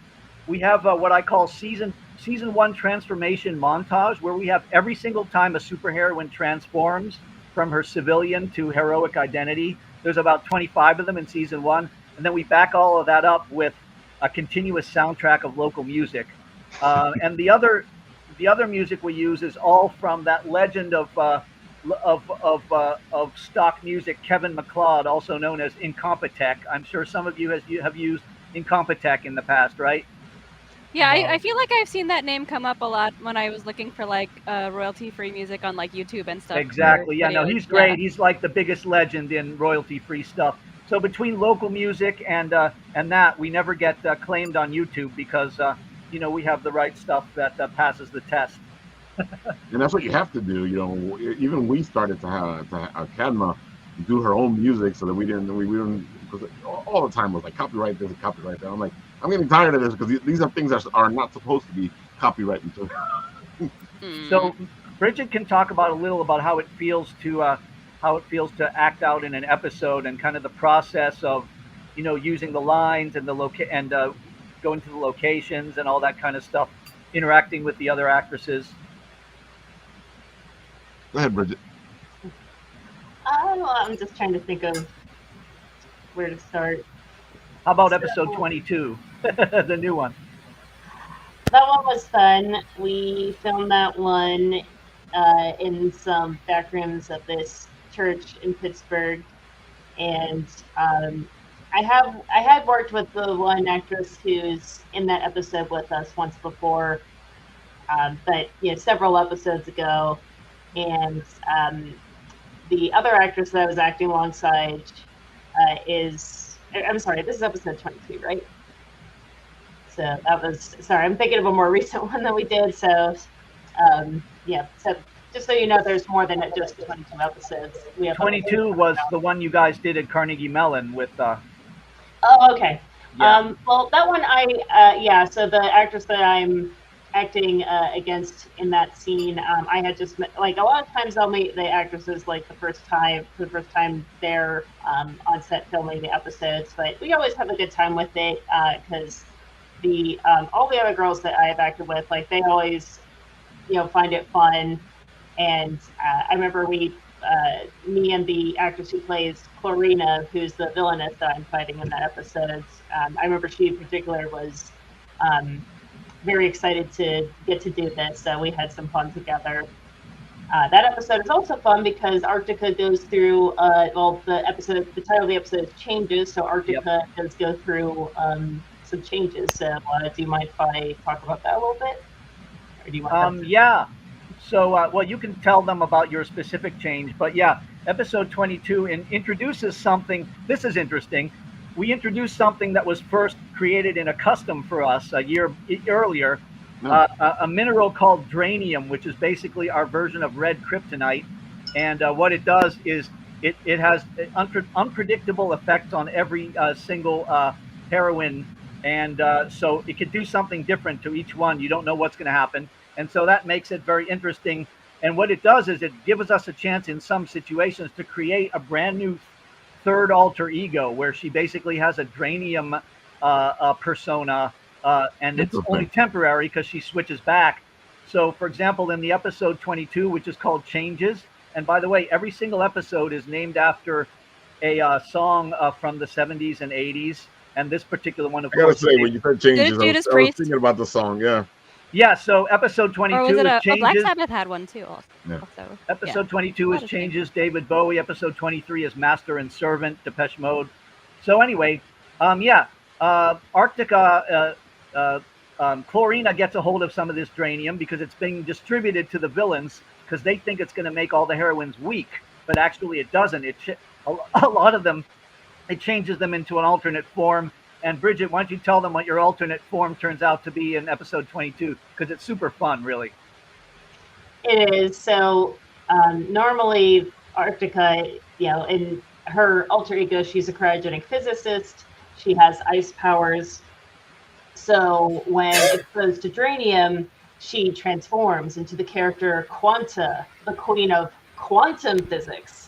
what I call season 1 transformation montage, where we have every single time a superheroine transforms from her civilian to heroic identity. There's about 25 of them in season 1, and then we back all of that up with a continuous soundtrack of local music. And the other music we use is all from that legend of stock music, Kevin MacLeod, also known as Incompetech. I'm sure some of you have used Incompetech in the past, right?
Yeah, I feel like I've seen that name come up a lot when I was looking for like royalty-free music on like YouTube and stuff.
Exactly. Yeah, no,
videos.
he's great.
Yeah.
He's like the biggest legend in royalty-free stuff. So between local music and that, we never get claimed on YouTube because we have the right stuff that passes the test.
And that's what you have to do. Even we started to have Kadma do her own music so that we didn't because all the time was like copyright this and copyright that. I'm like, I'm getting tired of this because these are things that are not supposed to be copyright material.
So Bridget can talk a little about how it feels to act out in an episode and kind of the process of using the lines and going to the locations and all that kind of stuff, interacting with the other actresses.
Go ahead, Bridget.
I'm just trying to think of where to start.
How about episode 22, the new one?
That one was fun. We filmed that one in some back rooms of this church in Pittsburgh, and I had worked with the one actress who's in that episode with us once before, but several episodes ago, and the other actress that I was acting alongside I'm sorry, this is episode 22, right? So that was, sorry, I'm thinking of a more recent one that we did. So, so just so you know, there's more than just 22 episodes. We have
22 was the one you guys did at Carnegie Mellon with.
Oh, okay.
Yeah.
Well, that one yeah. So the actress that I'm acting against in that scene, I had just met, like a lot of times I'll meet the actresses like the first time they're on set filming the episodes, but we always have a good time with it because the all the other girls that I have acted with, like they always find it fun, and I remember me and the actress who plays Chlorina, who's the villainess that I'm fighting in that episode. I remember she in particular was very excited to get to do this, so we had some fun together. That episode is also fun because Arctica goes through, the title of the episode changes, so Arctica does go through some changes. So do you mind if I talk about that a little bit? Or do you want
yeah. So, well, you can tell them about your specific change, but yeah, episode 22 introduces something. This is interesting. We introduced something that was first created in a custom for us a year earlier, a mineral called dranium, which is basically our version of red kryptonite. And what it does is it has unpredictable effects on every single heroine. And so it could do something different to each one. You don't know what's going to happen. And so that makes it very interesting. And what it does is it gives us a chance in some situations to create a brand new third alter ego where she basically has a dranium persona, and it's only temporary because she switches back. So, for example, in the episode 22, which is called Changes, and by the way, every single episode is named after a song from the 70s and 80s. And this particular one, of course.
I gotta say, when you said Changes, I was thinking about the song, yeah.
Yeah, so episode 22
or was it
is Changes.
Black Sabbath had one too. Also.
Episode 22 is Changes, David Bowie. Episode 23 is Master and Servant, Depeche Mode. So anyway, Arctica, Chlorina gets a hold of some of this dranium because it's being distributed to the villains because they think it's going to make all the heroines weak, but actually it doesn't. A lot of them, it changes them into an alternate form. And Bridget, why don't you tell them what your alternate form turns out to be in episode 22? Because it's super fun, really.
It is. So normally Arctica, in her alter ego, she's a cryogenic physicist. She has ice powers. So when exposed to dranium, she transforms into the character Quanta, the queen of quantum physics.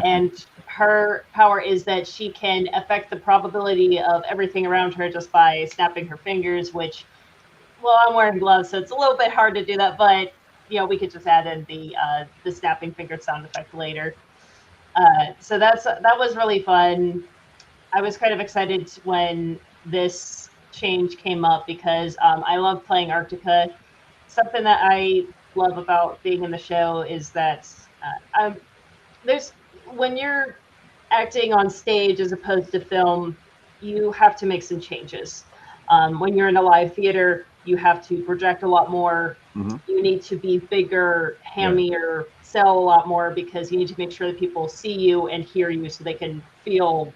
And her power is that she can affect the probability of everything around her just by snapping her fingers, which, well, I'm wearing gloves, so it's a little bit hard to do that, but, we could just add in the snapping finger sound effect later. So that was really fun. I was kind of excited when this change came up because I love playing Arctica. Something that I love about being in the show is that when you're acting on stage as opposed to film, you have to make some changes. When you're in a live theater, you have to project a lot more. Mm-hmm. You need to be bigger, hammier, sell a lot more because you need to make sure that people see you and hear you so they can feel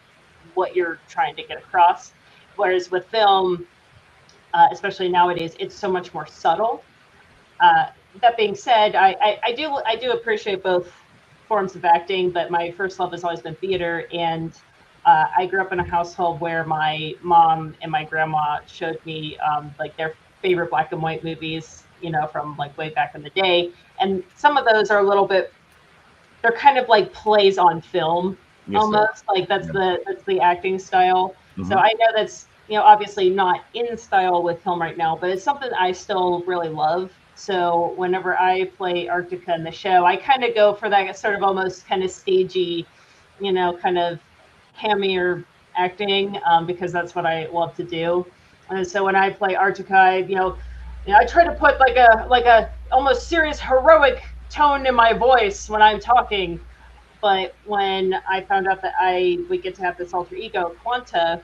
what you're trying to get across. Whereas with film, especially nowadays, it's so much more subtle. That being said, I do appreciate both forms of acting, but my first love has always been theater, and I grew up in a household where my mom and my grandma showed me like their favorite black and white movies, from like way back in the day, and some of those are a little bit, they're kind of like plays on film, almost like that's the acting style. Mm-hmm. So I know that's obviously not in style with film right now, but it's something I still really love. So whenever I play Arctica in the show, I kind of go for that sort of almost kind of stagey, kind of hammier acting, because that's what I love to do. And so when I play Arctica, I try to put like a almost serious heroic tone in my voice when I'm talking. But when I found out that we get to have this alter ego, Quanta,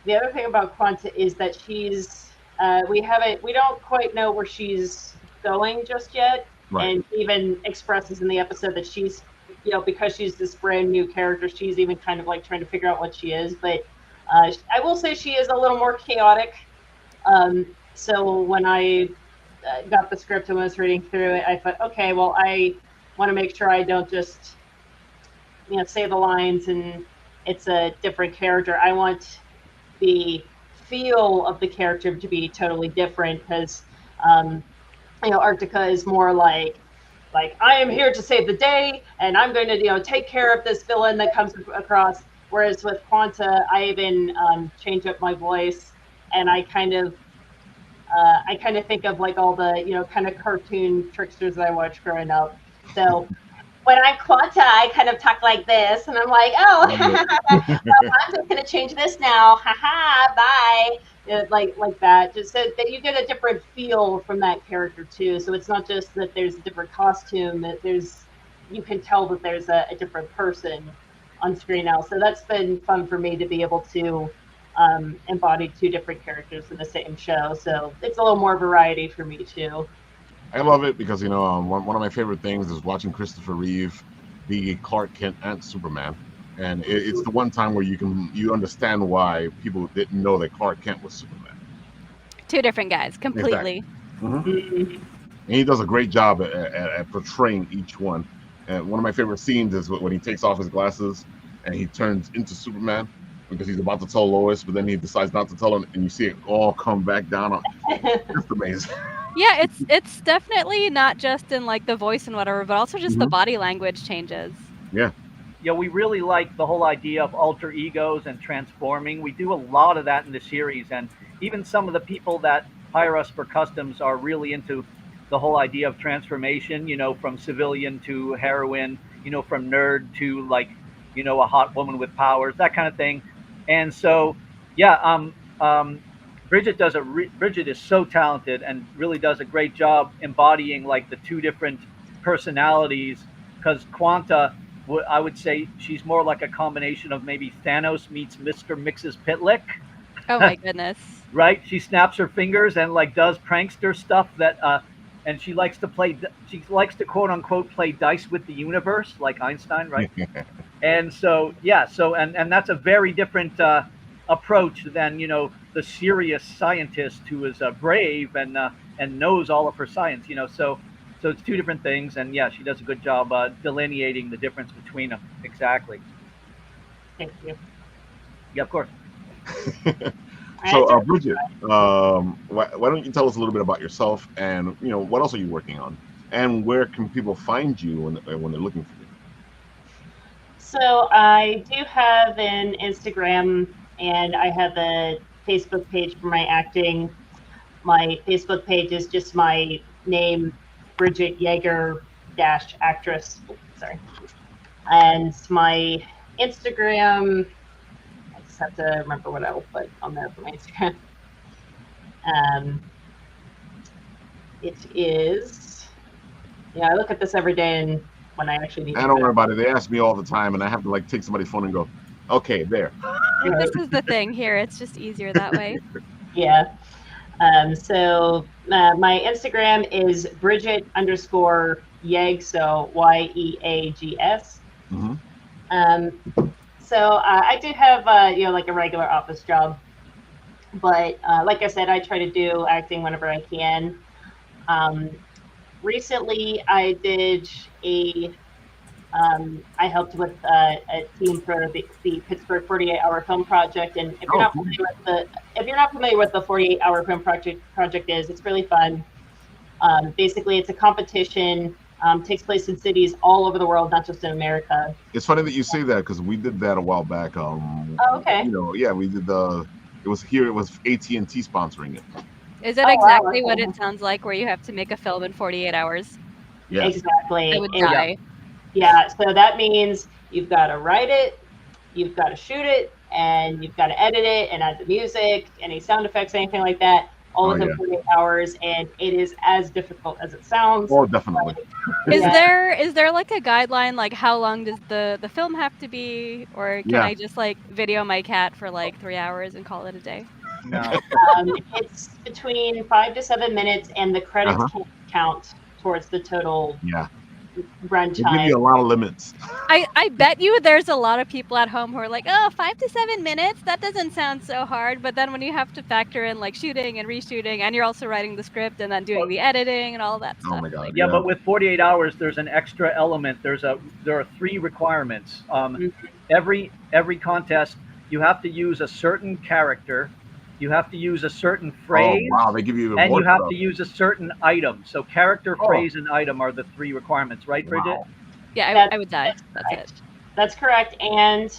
the other thing about Quanta is that she's we don't quite know where she's going just yet, and even expresses in the episode that she's because she's this brand new character, she's even kind of like trying to figure out what she is. But I will say she is a little more chaotic. So when I got the script and was reading through it, I thought, okay, well, I want to make sure I don't just, say the lines and it's a different character. I want the feel of the character to be totally different because, Arctica is more like I am here to save the day and I'm going to, take care of this villain that comes across. Whereas with Quanta, I even change up my voice and I kind of think of like all the, kind of cartoon tricksters that I watched growing up. So when I'm Quanta, I kind of talk like this, and I'm like, oh, well, I'm just gonna change this now, haha, bye, like that, just so that you get a different feel from that character too. So it's not just that there's a different costume; that you can tell that there's a different person on screen now. So that's been fun for me to be able to embody two different characters in the same show. So it's a little more variety for me too.
I love it because one of my favorite things is watching Christopher Reeve be Clark Kent and Superman, and it's the one time where you understand why people didn't know that Clark Kent was Superman.
Two different guys, completely.
Exactly. And he does a great job at portraying each one. And one of my favorite scenes is when he takes off his glasses and he turns into Superman because he's about to tell Lois, but then he decides not to tell him, and you see it all come back down. It's amazing.
Yeah, it's definitely not just in like the voice and whatever, but also just the body language changes.
Yeah.
Yeah, we really like the whole idea of alter egos and transforming. We do a lot of that in the series, and even some of the people that hire us for customs are really into the whole idea of transformation, from civilian to heroine, from nerd to like, a hot woman with powers, that kind of thing. And so, yeah, Bridget Bridget is so talented and really does a great job embodying like the two different personalities. Because Quanta, I would say she's more like a combination of maybe Thanos meets Mr. Mixes Pitlick.
Oh my goodness!
Right? She snaps her fingers and like does prankster stuff that, and she likes to quote unquote play dice with the universe like Einstein, right? And so yeah, and that's a very different approach than the serious scientist who is brave and knows all of her science. So it's two different things, and yeah, she does a good job delineating the difference between them. Exactly.
Thank you.
Yeah, of course.
So Bridget, why don't you tell us a little bit about yourself and what else are you working on, and where can people find you when they're looking for you?
So I do have an Instagram and I have a Facebook page for my acting. My Facebook page is just my name, Bridget Yeager -actress. Sorry. And my Instagram, I just have to remember what I will put on there for my Instagram. It is, I look at this every day, and when I actually need to.
Don't worry about it. They ask me all the time, and I have to like take somebody's phone and go, okay, there.
This is the thing here. It's just easier that way.
Yeah. So my Instagram is Bridget_Yeag, so YEAGS. So I do have like a regular office job, but like I said, I try to do acting whenever I can. Recently, I did I helped with a team for the Pittsburgh 48-hour film project, and if you're not familiar with the 48-hour film project is, it's really fun. Basically, it's a competition. Takes place in cities all over the world, not just in America.
It's funny that you say that because we did that a while back.
Oh, okay.
Yeah, we did it was AT&T sponsoring it.
Is it exactly what it sounds like, where you have to make a film in 48 hours?
Yeah.
Exactly.
I would die.
Yeah, so that means you've got to write it, you've got to shoot it, and you've got to edit it and add the music, any sound effects, anything like that, all within 48 hours, and it is as difficult as it sounds.
Oh, definitely.
Is there like a guideline, like how long does the film have to be, or can I just like video my cat for like 3 hours and call it a day?
No.
It's between 5 to 7 minutes, and the credits can't count towards the total.
Yeah.
run
They give
time.
you a lot of limits.
I bet you there's a lot of people at home who are like, oh, 5 to 7 minutes? That doesn't sound so hard. But then when you have to factor in like shooting and reshooting, and you're also writing the script and then doing the editing and all that
Oh
stuff.
my God.
Yeah, but with 48 hours, there's an extra element. There are 3 requirements. Every contest, you have to use a certain character, you have to use a certain phrase.
Oh wow, they give you even
and
more
you have
stuff.
to use a certain item. So character, phrase, and item are the 3 requirements, right, Bridget?
Wow.
Yeah, I would die. That's it.
That's correct. And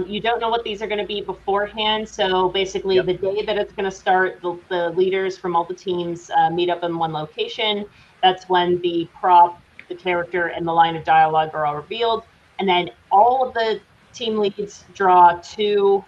you don't know what these are going to be beforehand. So basically, the day that it's going to start, the leaders from all the teams meet up in one location. That's when the prop, the character, and the line of dialogue are all revealed. And then all of the team leads draw 2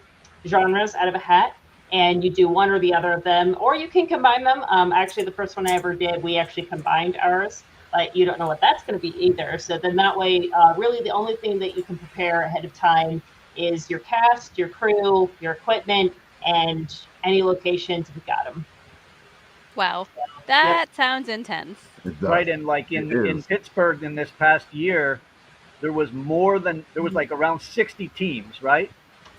genres out of a hat. And you do one or the other of them, or you can combine them. Actually, the first one I ever did, we actually combined ours. But you don't know what that's going to be either. So then that way, really the only thing that you can prepare ahead of time is your cast, your crew, your equipment, and any locations if you got them.
Wow, that sounds intense.
Right, and like in Pittsburgh in this past year, there was like around 60 teams, right?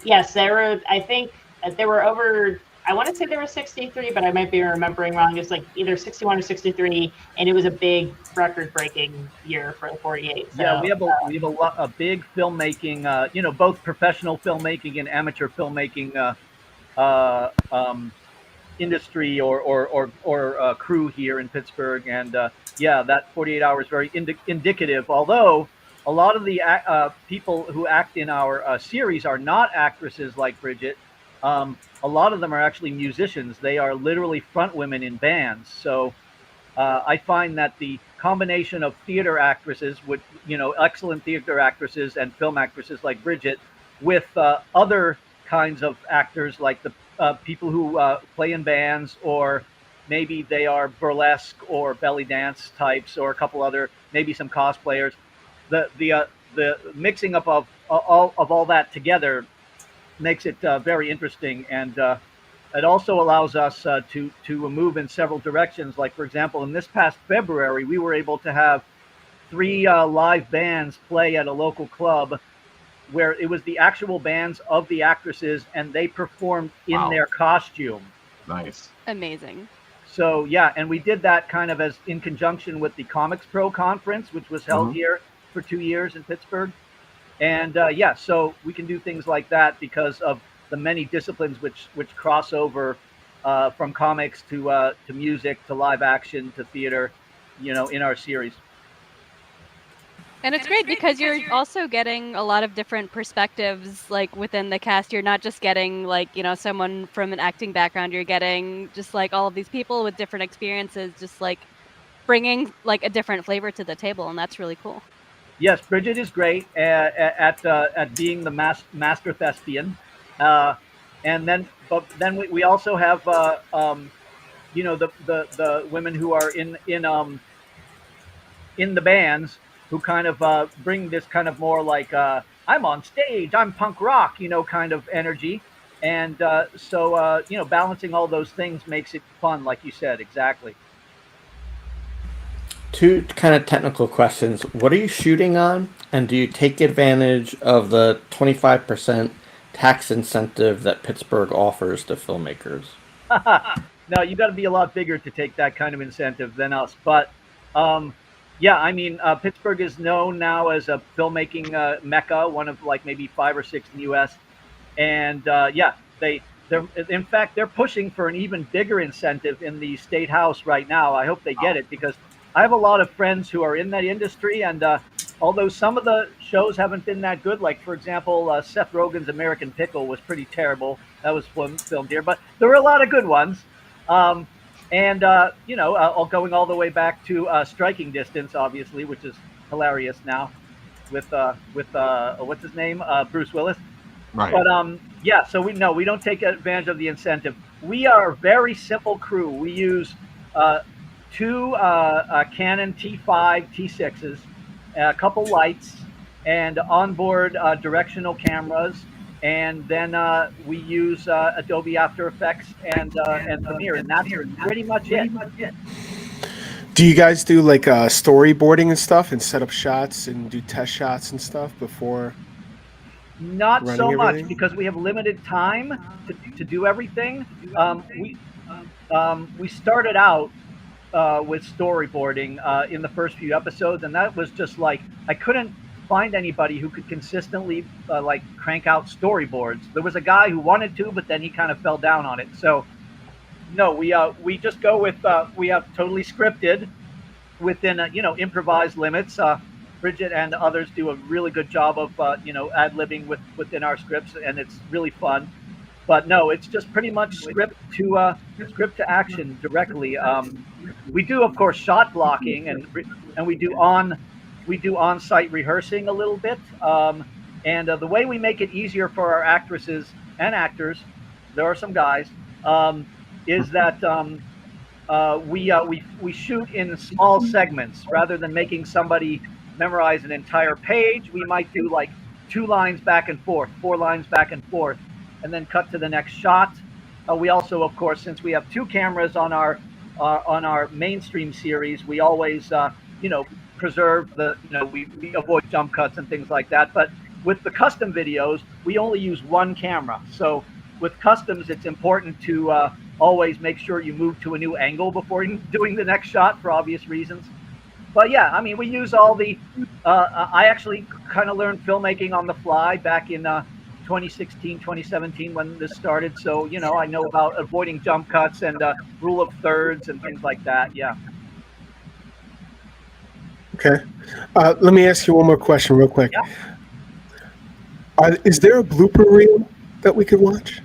Yes, there were. I think there were over. I want to say there were 63, but I might be remembering wrong. It's like either 61 or 63, and it was a big record-breaking year for the 48. So,
yeah, we have a big filmmaking, both professional filmmaking and amateur filmmaking industry or crew here in Pittsburgh, and that 48 hours very indicative. Although a lot of the people who act in our series are not actresses like Bridget. A lot of them are actually musicians. They are literally front women in bands. So I find that the combination of theater actresses, with excellent theater actresses and film actresses like Bridget, with other kinds of actors like the people who play in bands, or maybe they are burlesque or belly dance types, or a couple other, maybe some cosplayers. The mixing up of all that together makes it very interesting, and it also allows us to move in several directions. Like, for example, in this past February, we were able to have 3 live bands play at a local club, where it was the actual bands of the actresses, and they performed in their costume.
Nice.
Amazing.
So yeah, and we did that kind of as in conjunction with the Comics Pro conference, which was held here for 2 years in Pittsburgh. And so we can do things like that because of the many disciplines which cross over from comics to music to live action to theater, in our series.
And it's great because you're also getting a lot of different perspectives, like within the cast. You're not just getting like, someone from an acting background. You're getting just like all of these people with different experiences, just like bringing like a different flavor to the table. And that's really cool.
Yes, Bridget is great at being the master thespian, and then we also have the women who are in the bands, who kind of bring this kind of more like I'm on stage, I'm punk rock, kind of energy, and so balancing all those things makes it fun, like you said, exactly.
2 kind of technical questions. What are you shooting on? And do you take advantage of the 25% tax incentive that Pittsburgh offers to filmmakers?
No, you got to be a lot bigger to take that kind of incentive than us. But Pittsburgh is known now as a filmmaking mecca, one of like maybe 5 or 6 in the U.S. And they're pushing for an even bigger incentive in the state house right now. I hope they get it, because I have a lot of friends who are in that industry, and although some of the shows haven't been that good, like, for example, Seth Rogen's American Pickle was pretty terrible. That was filmed here, but there were a lot of good ones. Going all the way back to Striking Distance, obviously, which is hilarious now, with what's his name, Bruce Willis.
Right.
But so we don't take advantage of the incentive. We are a very simple crew. We use 2 Canon T5 T6s, a couple lights, and onboard directional cameras, and then we use Adobe After Effects and Premiere, and that's pretty much it.
Do you guys do like storyboarding and stuff, and set up shots and do test shots and stuff before?
Not so
running
much
everything?
because we have limited time to do everything. We started out with storyboarding in the first few episodes, and that was just like I couldn't find anybody who could consistently like crank out storyboards. There was a guy who wanted to, but then he kind of fell down on it. So no, we just go with we have totally scripted within improvised limits. Bridget and others do a really good job of ad-libbing within our scripts, and it's really fun. But no, it's just pretty much script to action directly. We do, of course, shot blocking, and we do on-site rehearsing a little bit. And the way we make it easier for our actresses and actors, there are some guys, is that we shoot in small segments rather than making somebody memorize an entire page. We might do like 2 lines back and forth, 4 lines back and forth, and then cut to the next shot. We also, of course, since we have 2 cameras on our mainstream series, we always preserve the we avoid jump cuts and things like that. But with the custom videos, we only use 1 camera. So with customs, it's important to always make sure you move to a new angle before doing the next shot for obvious reasons. But yeah, I mean, we use all the. I actually kind of learned filmmaking on the fly back in 2016, 2017 when this started. So I know about avoiding jump cuts and rule of thirds and things like that. Yeah.
Okay. Let me ask you one more question, real quick.
Yeah.
Is there a blooper reel that we could watch?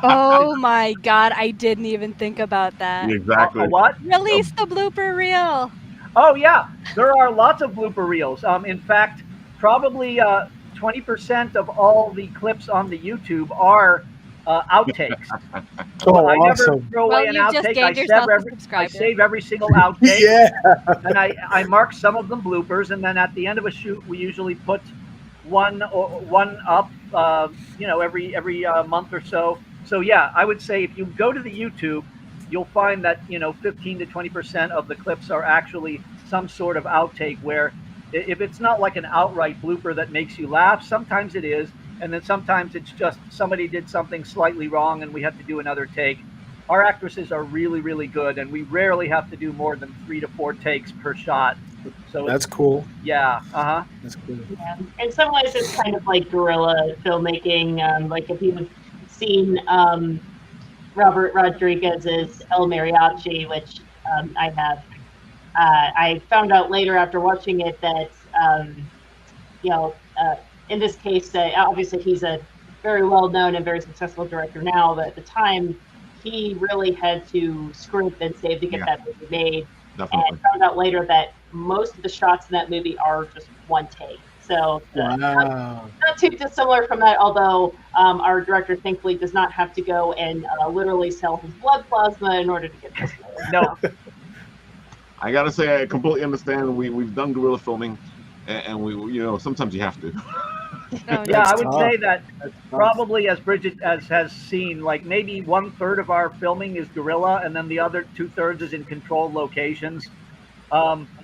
Oh my God, I didn't even think about that.
Exactly.
What?
Release the blooper reel.
Oh yeah, there are lots of blooper reels. In fact, probably 20% of all the clips on the YouTube are outtakes.
Oh,
I
awesome.
never throw away an
you just
outtake.
gained yourself a subscriber.
I save every single outtake.
Yeah.
And I mark some of them bloopers, and then at the end of a shoot, we usually put one up, every month or so. So yeah, I would say if you go to the YouTube, you'll find that 15 to 20% of the clips are actually some sort of outtake. Where if it's not like an outright blooper that makes you laugh, sometimes it is, and then sometimes it's just somebody did something slightly wrong and we have to do another take. Our actresses are really, really good, and we rarely have to do more than 3 to 4 takes per shot. So
That's cool.
Yeah.
That's cool.
Yeah. In some ways, it's kind of like guerrilla filmmaking. Like if you've seen Robert Rodriguez's El Mariachi, which I have. I found out later after watching it that, in this case, obviously he's a very well-known and very successful director now, but at the time, he really had to script and save to get that movie made.
Definitely.
And I found out later that most of the shots in that movie are just 1 take. So not too dissimilar from that, although our director thankfully does not have to go and literally sell his blood plasma in order to get this movie.
No.
I gotta say, I completely understand. We've done guerrilla filming, and we sometimes you have to.
Oh,
Yeah, I
no.
would say that probably, as Bridget has seen, like maybe 1/3 of our filming is guerrilla, and then the other 2/3 is in controlled locations.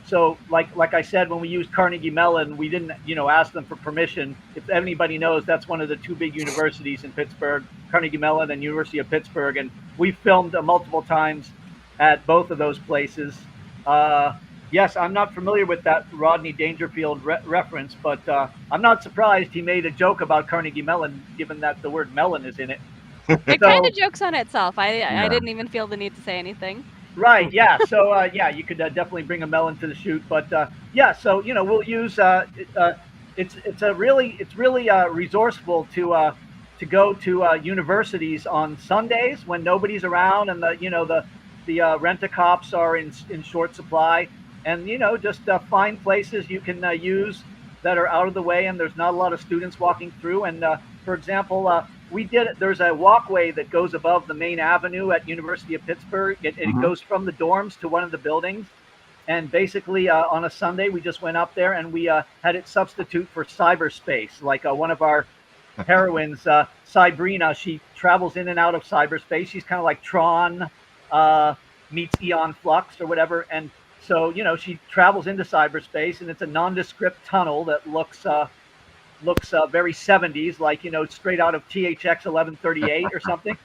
So like I said, when we used Carnegie Mellon, we didn't ask them for permission. If anybody knows, that's one of the 2 big universities in Pittsburgh, Carnegie Mellon and University of Pittsburgh, and we filmed multiple times at both of those places. Yes, I'm not familiar with that Rodney Dangerfield reference, but I'm not surprised he made a joke about Carnegie Mellon, given that the word melon is in it.
It kind of jokes on itself. I didn't even feel the need to say anything.
Right. Yeah. So you could definitely bring a melon to the shoot, but so we'll use it's really resourceful to go to universities on Sundays when nobody's around and the rent-a-cops are in short supply, and just find places you can use that are out of the way and there's not a lot of students walking through. And for example, there's a walkway that goes above the main avenue at University of Pittsburgh. It goes from the dorms to one of the buildings, and basically on a Sunday we just went up there and we had it substitute for cyberspace. Like one of our heroines, Cybrina, she travels in and out of cyberspace. She's kind of like Tron meets Eon Flux or whatever. And So, she travels into cyberspace, and it's a nondescript tunnel that looks very 70s, like, straight out of THX 1138 or something.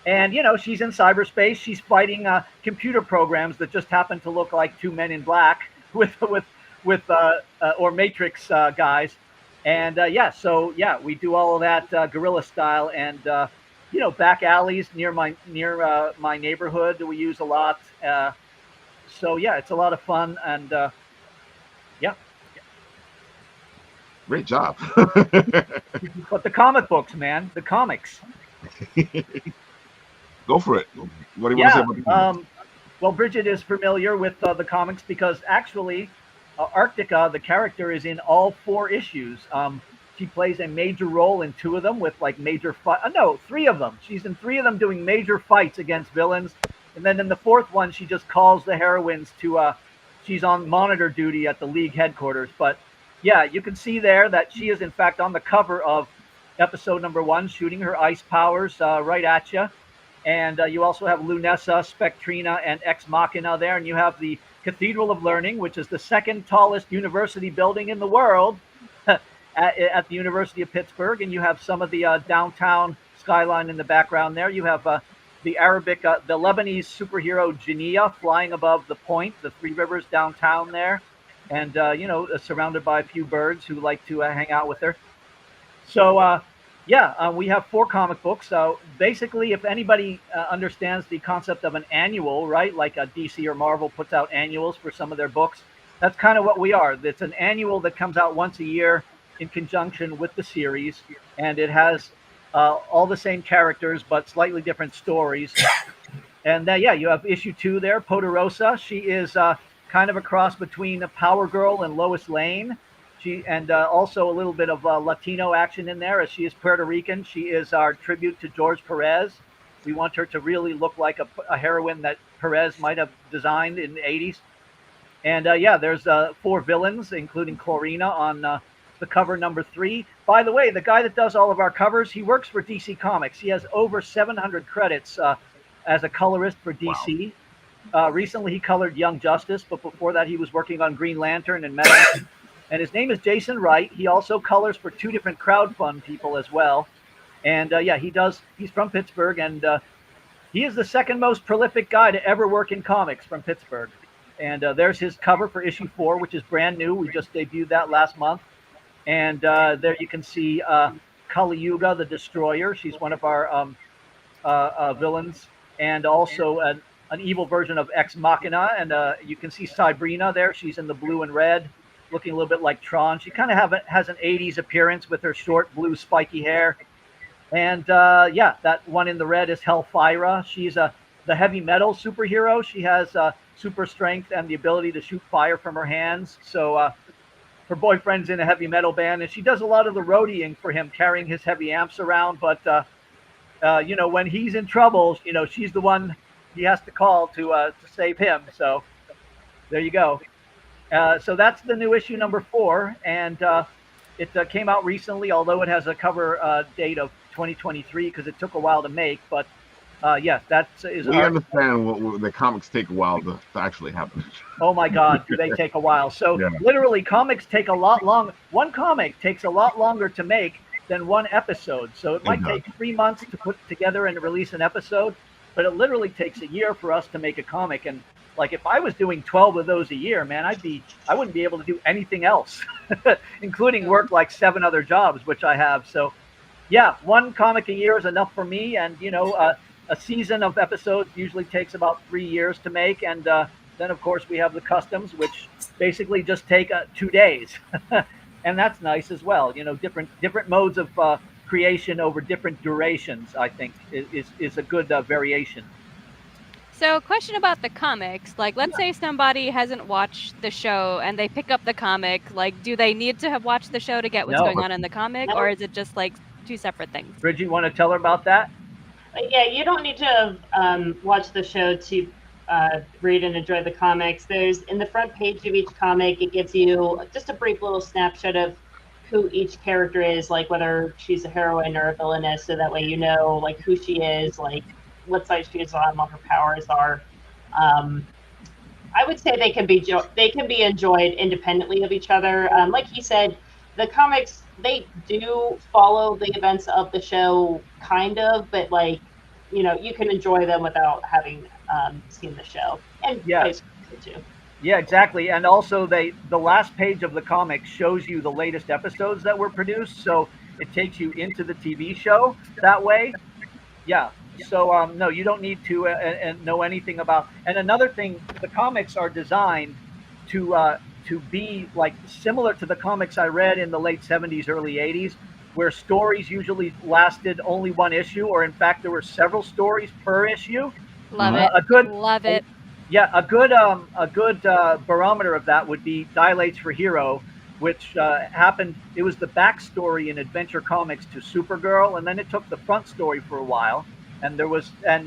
And, she's in cyberspace. She's fighting computer programs that just happen to look like two men in black with or Matrix guys. And we do all of that guerrilla style, and back alleys near my neighborhood that we use a lot. So it's a lot of fun, and
Great job.
But the comic books, man, the comics.
Go for it. What do you want to say about the comics?
Well, Bridget is familiar with the comics because actually, Arctica, the character, is in all 4 issues. She plays a major role in 2 of them with like major no, 3 of them. She's in 3 of them doing major fights against villains. And then in the 4th one, she just calls the heroines to, she's on monitor duty at the League headquarters. But yeah, you can see there that she is in fact on the cover of episode number 1, shooting her ice powers right at you. And you also have Lunessa, Spectrina, and Ex Machina there. And you have the Cathedral of Learning, which is the 2nd tallest university building in the world at the University of Pittsburgh. And you have some of the downtown skyline in the background there. You have the Lebanese superhero Jania flying above the point, the 3 rivers downtown there. And, surrounded by a few birds who like to hang out with her. So, we have 4 comic books. So basically, if anybody understands the concept of an annual, right, like a DC or Marvel puts out annuals for some of their books, that's kind of what we are. It's an annual that comes out once a year in conjunction with the series, and it has all the same characters but slightly different stories. And you have issue 2 there, Poderosa. She is kind of a cross between a Power Girl and Lois Lane. And also a little bit of Latino action in there, as she is Puerto Rican. She is our tribute to George Perez. We want her to really look like a heroine that Perez might have designed in the 80s. And there's 4 villains, including Chlorina on the cover number 3. By the way, the guy that does all of our covers, he works for DC Comics. He has over 700 credits as a colorist for DC. Wow. Recently, he colored Young Justice, but before that, he was working on Green Lantern and Metal. And his name is Jason Wright. He also colors for 2 different crowdfund people as well. And he's from Pittsburgh, and he is the 2nd most prolific guy to ever work in comics from Pittsburgh. And there's his cover for issue 4, which is brand new. We just debuted that last month. And there you can see Kali Yuga, the Destroyer. She's one of our villains, and also an evil version of Ex Machina. And you can see Cybrina there. She's in the blue and red, looking a little bit like Tron. She kind of has an 80s appearance with her short blue spiky hair. And that one in the red is Hellfira. She's the heavy metal superhero. She has super strength and the ability to shoot fire from her hands. So her boyfriend's in a heavy metal band, and she does a lot of the roadieing for him, carrying his heavy amps around. But when he's in trouble, she's the one he has to call to save him. So there you go. So that's the new issue number 4, and it came out recently, although it has a cover date of 2023 because it took a while to make. But that is.
We understand the comics take a while to actually happen.
Oh my God, do they take a while? So literally, comics take a lot long. One comic takes a lot longer to make than one episode. So it might take 3 months to put together and release an episode, but it literally takes a year for us to make a comic. And like if I was doing 12 of those a year, man, I wouldn't be able to do anything else, including work like 7 other jobs, which I have. So yeah, 1 comic a year is enough for me. And, a season of episodes usually takes about 3 years to make. And then, of course, we have the customs, which basically just take 2 days. And that's nice as well. Different modes of creation over different durations, I think, is a good variation.
So, question about the comics. Like, let's say somebody hasn't watched the show and they pick up the comic. Like, do they need to have watched the show to get what's going on in the comic? Or is it just, like, 2 separate things?
Bridget, you want to tell her about that?
Yeah, you don't need to watch the show to read and enjoy the comics. There's, in the front page of each comic, it gives you just a brief little snapshot of who each character is, like whether she's a heroine or a villainess, so that way you know, like, who she is, like, what side she is on, what her powers are. I would say they can be enjoyed independently of each other. Like he said, the comics, they do follow the events of the show, kind of, but like, you know, you can enjoy them without having seen the show, and vice versa too.
Yeah, exactly. And also, the last page of the comic shows you the latest episodes that were produced, so it takes you into the TV show that way. Yeah. So no, you don't need to know anything about. And another thing, the comics are designed to be like similar to the comics I read in the late 70s, early 80s, where stories usually lasted only one issue, or in fact there were several stories per issue.
Love it. Love it.
Yeah, a good barometer of that would be Dilates for Hero, which happened. It was the backstory in Adventure Comics to Supergirl, and then it took the front story for a while. And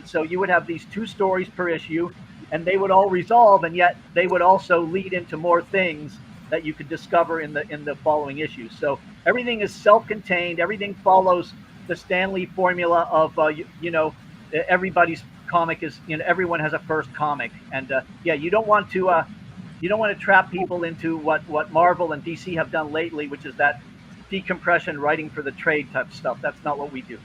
so you would have these 2 stories per issue, and they would all resolve, and yet they would also lead into more things that you could discover in the following issues. So everything is self-contained. Everything follows the Stan Lee formula of everybody's comic is, everyone has a first comic, and you don't want to trap people into what Marvel and DC have done lately, which is that decompression writing for the trade type stuff. That's not what we do.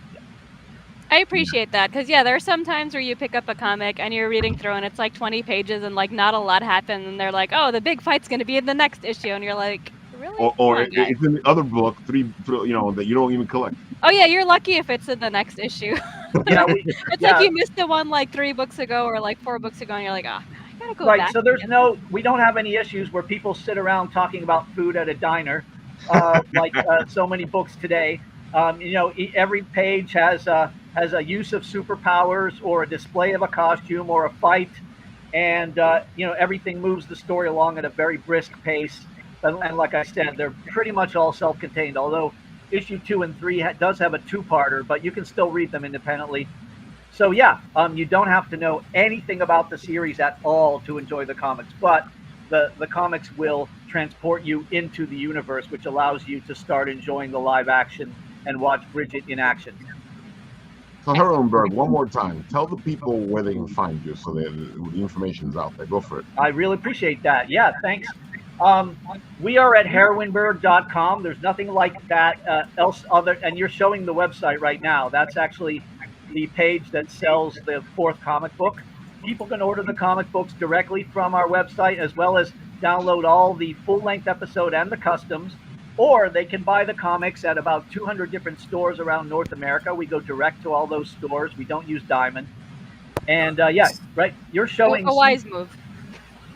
I appreciate that, because there are some times where you pick up a comic and you're reading through and it's like 20 pages and like not a lot happened, and they're like, oh, the big fight's going to be in the next issue, and you're like, really?
Or it's in the other book, that you don't even collect.
Oh yeah, you're lucky if it's in the next issue. Like you missed the one like 3 books ago or like 4 books ago, and you're like, oh, I gotta go back.
Right. So we don't have any issues where people sit around talking about food at a diner, like so many books today. Every page has a use of superpowers or a display of a costume or a fight, and everything moves the story along at a very brisk pace. And like I said, they're pretty much all self-contained, although issue 2 and 3 does have a 2-parter, but you can still read them independently. So you don't have to know anything about the series at all to enjoy the comics, but the comics will transport you into the universe, which allows you to start enjoying the live action and watch Bridget in action.
So Heroineburgh, one more time, tell the people where they can find you, so that the information's out there. Go for it.
I really appreciate that. Yeah, thanks. We are at Heroineburgh.com. There's nothing like that else other, and you're showing the website right now. That's actually the page that sells the 4th comic book. People can order the comic books directly from our website, as well as download all the full-length episode and the customs, or they can buy the comics at about 200 different stores around North America. We go direct to all those stores. We don't use Diamond. And right, you're showing
a wise move.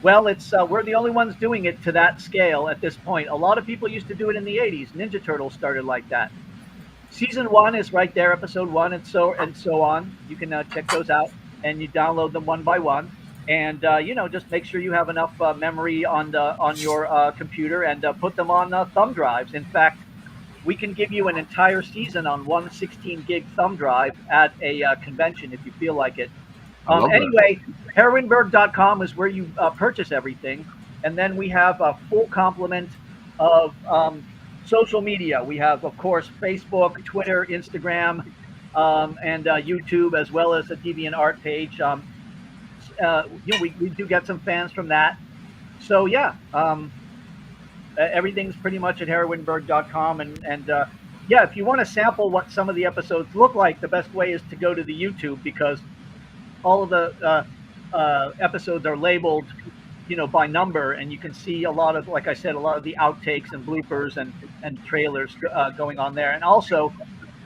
Well, it's we're the only ones doing it to that scale at this point. A lot of people used to do it in the 80s. Ninja Turtles started like that. Season 1 is right there, episode 1, and so on. You can check those out, and you download them one by one. And just make sure you have enough memory on your computer, and put them on thumb drives. In fact, we can give you an entire season on one 16-gig thumb drive at a convention if you feel like it. Anyway, Heroineburgh.com is where you purchase everything. And then we have a full complement of social media. We have, of course, Facebook, Twitter, Instagram, and YouTube, as well as a DeviantArt page. We do get some fans from that. So, everything's pretty much at Heroineburgh.com. And if you want to sample what some of the episodes look like, the best way is to go to the YouTube, because all of the episodes are labeled, by number, and you can see a lot of, like I said, a lot of the outtakes and bloopers and trailers going on there. And also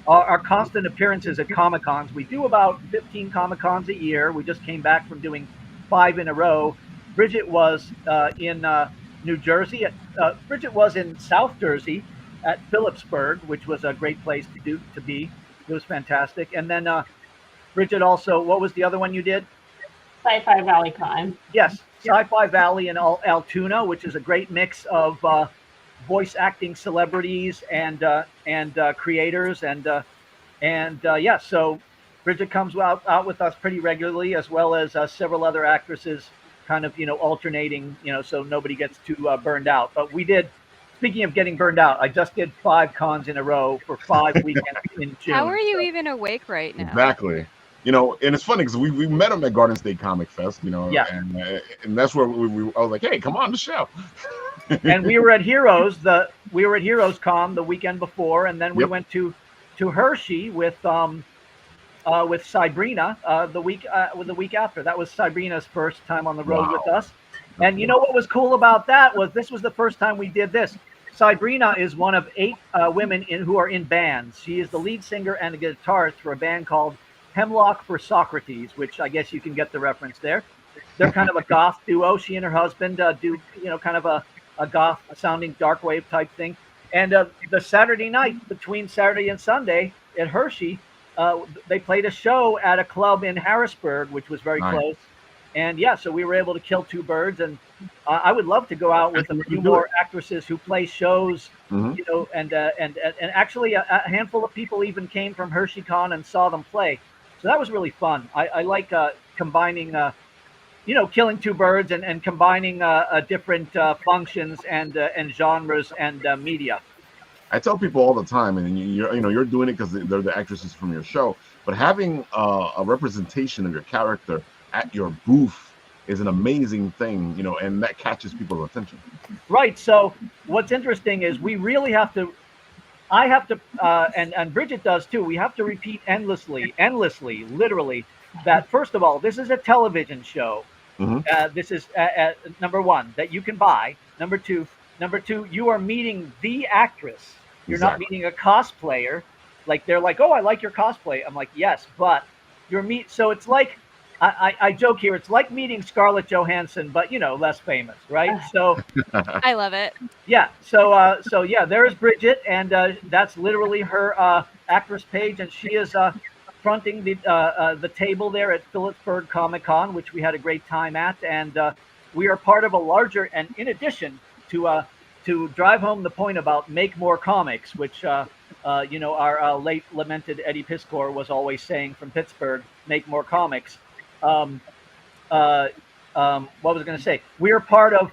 our constant appearances at Comic-Cons. We do about 15 Comic-Cons a year. We just came back from doing 5 in a row. Bridget was in New Jersey. Bridget was in South Jersey at Phillipsburg, which was a great place to be. It was fantastic. And then Bridget also, what was the other one you did?
Sci-Fi Valley Con.
Yes, Sci-Fi Valley in Altoona, which is a great mix of voice acting celebrities and creators, so Bridget comes out with us pretty regularly, as well as several other actresses, kind of alternating, so nobody gets too burned out. But we did. Speaking of getting burned out, I just did 5 cons in a row for 5 weekends in June.
How are you even awake right now?
Exactly. You know, and it's funny because we met him at Garden State Comic Fest, you know,
Yeah.
and that's where I was like, hey, come on the show.
And we were at Heroes Con the weekend before, and then we went to Hershey with Sabrina the week after. That was Sabrina's first time on the road with us. And you know what was cool about that was this was the first time we did this. Sabrina is one of 8 women who are in bands. She is the lead singer and a guitarist for a band called Hemlock for Socrates, which I guess you can get the reference there. They're kind of a goth duo. She and her husband do, kind of a goth sounding dark wave type thing. And the Saturday night between Saturday and Sunday at Hershey, they played a show at a club in Harrisburg, which was very close. And yeah, so we were able to kill 2 birds. And I would love to go out with a few more actresses who play shows, and actually a handful of people even came from HersheyCon and saw them play. So that was really fun. I like combining, killing 2 birds and combining different functions and genres and media.
I tell people all the time, and you're doing it because they're the actresses from your show, but having a representation of your character at your booth is an amazing thing, and that catches people's attention.
Right. So what's interesting is we really have to. I have to, and Bridget does too. We have to repeat endlessly, literally, that first of all, this is a television show. This is number 1 that you can buy. Number two, you are meeting the actress. You're not meeting a cosplayer. Like they're like, oh, I like your cosplay. I'm like, yes, but so it's like, I joke here. It's like meeting Scarlett Johansson, but less famous, right? So
I love it.
Yeah. So yeah, there's Bridget, and that's literally her actress page, and she is fronting the table there at Phillipsburg Comic Con, which we had a great time at, and we are part of a larger. And in addition to drive home the point about make more comics, which our late lamented Eddie Piskor was always saying from Pittsburgh, make more comics. What was I going to say? We are part of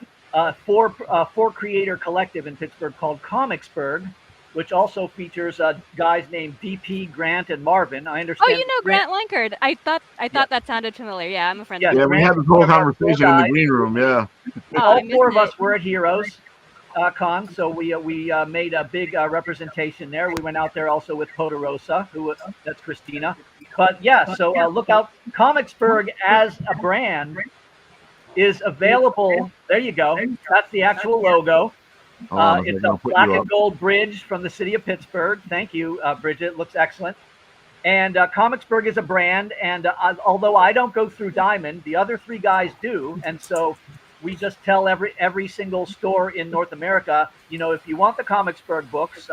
four creator collective in Pittsburgh called Comicsburg, which also features guys named DP, Grant, and Marvin. I understand.
Oh, you know Grant Lankard. I thought that sounded familiar. Yeah, I'm a friend.
Yeah,
we had this whole conversation in the green room. Yeah.
All 4 of us were at Heroes Con, so we made a big representation there. We went out there also with Poderosa, that's Christina. But yeah, so look out. Comicsburg as a brand is available. There you go. That's the actual logo. It's a black and gold bridge from the city of Pittsburgh. Thank you, Bridget. Looks excellent. And Comicsburg is a brand. And although I don't go through Diamond, the other 3 guys do. And so we just tell every single store in North America, if you want the Comicsburg books,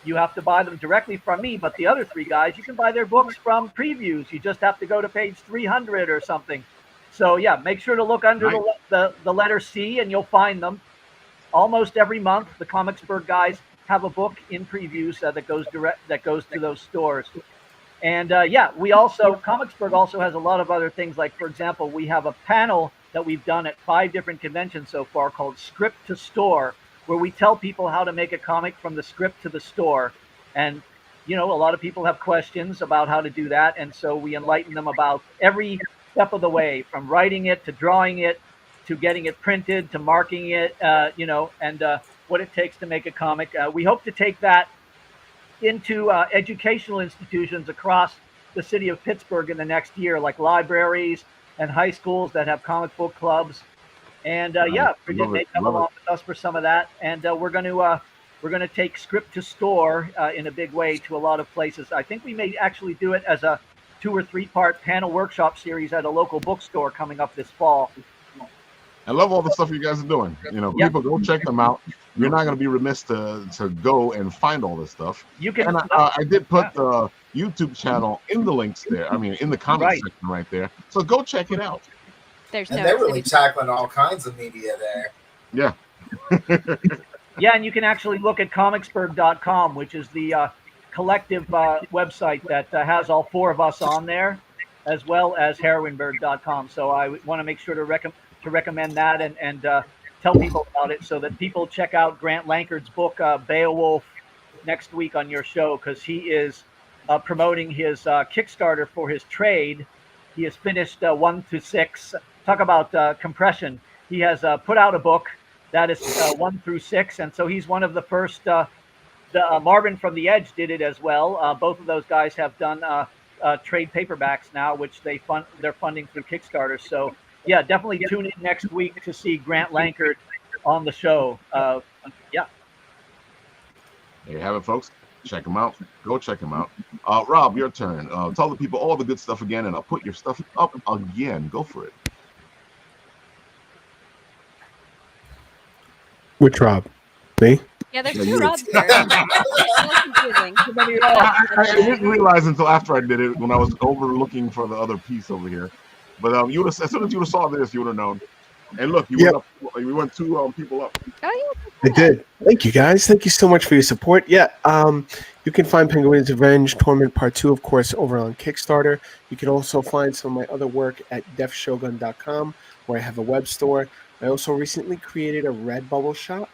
you have to buy them directly from me. But the other 3 guys, you can buy their books from previews. You just have to go to page 300 or something. So yeah, make sure to look under the letter C, and you'll find them. Almost every month, the Comicsburg guys have a book in previews that goes to those stores. And Comicsburg also has a lot of other things. Like, for example, we have a panel that we've done at 5 different conventions so far called Script to Store, where we tell people how to make a comic from the script to the store. And, a lot of people have questions about how to do that. And so we enlighten them about every step of the way, from writing it to drawing it, to getting it printed, to marking it, and what it takes to make a comic. We hope to take that into educational institutions across the city of Pittsburgh in the next year, like libraries and high schools that have comic book clubs. And Bridget may come along with us for some of that. And we're going to take Script to Store in a big way to a lot of places. I think we may actually do it as a 2 or 3 part panel workshop series at a local bookstore coming up this fall.
I love all the stuff you guys are doing. People go check them out. You're not going to be remiss to go and find all this stuff.
You can.
And I did put the YouTube channel in the links there. I mean, in the comment section right there. So go check it out.
They're really tackling all kinds of media there.
Yeah.
Yeah, and you can actually look at comicsburg.com, which is the collective website that has all 4 of us on there, as well as heroineburgh.com. So I want to make sure to recommend that and tell people about it, so that people check out Grant Lankard's book Beowulf next week on your show, because he is promoting his Kickstarter for his trade. He has finished 1 to 6. Talk about compression. He has put out a book that is 1 through 6, and so he's one of the first. Marvin from The Edge did it as well. Both of those guys have done trade paperbacks now, which they're funding through Kickstarter. So yeah, definitely tune in next week to see Grant Lankard on the show. Yeah.
There you have it, folks. Check them out. Go check them out. Rob, your turn. Tell the people all the good stuff again, and I'll put your stuff up again. Go for it.
Which Rob? Me?
Yeah, there's two Robs here. It's confusing.
I didn't realize until after I did it when I was overlooking for the other piece over here. But you would have, as soon as you would have saw this, you would have known. And look, you went 2 people up.
Oh, yeah.
I did. Thank you, guys. Thank you so much for your support. Yeah, you can find Penguinos Revenge Torment Part 2, of course, over on Kickstarter. You can also find some of my other work at defshogun.com, where I have a web store. I also recently created a Redbubble shop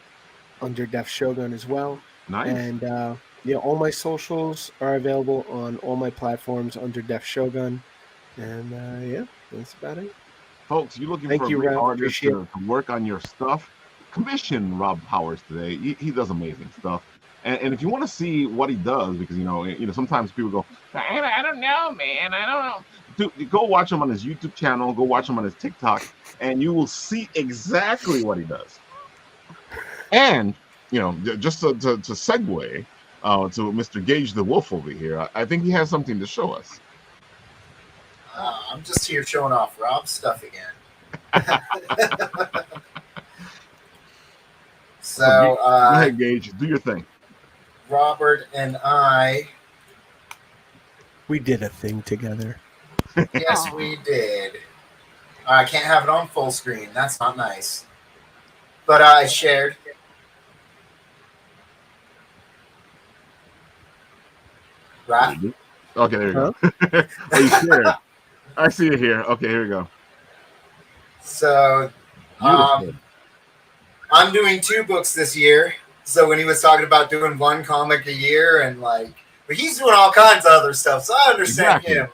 under Def Shogun as well.
Nice.
And all my socials are available on all my platforms under Def Shogun. And that's about it.
Folks, you're looking for a great artist to work on your stuff, commission Rob Powers today. He does amazing stuff. And if you want to see what he does, because sometimes people go, I don't know, man, I don't know. Dude, go watch him on his YouTube channel, go watch him on his TikTok, and you will see exactly what he does. And just to segue to Mr. Gage the Wolf over here, I think he has something to show us.
I'm just here showing off Rob's stuff again. So,
go ahead, Gage, do your thing.
Robert and
we did a thing together.
Yes, we did. I can't have it on full screen. That's not nice. But I shared. Right?
Okay, there you go. Oh, you shared. I see it here. Okay, here we go.
So, I'm doing 2 books this year. So when he was talking about doing 1 comic a year but he's doing all kinds of other stuff. So I understand him.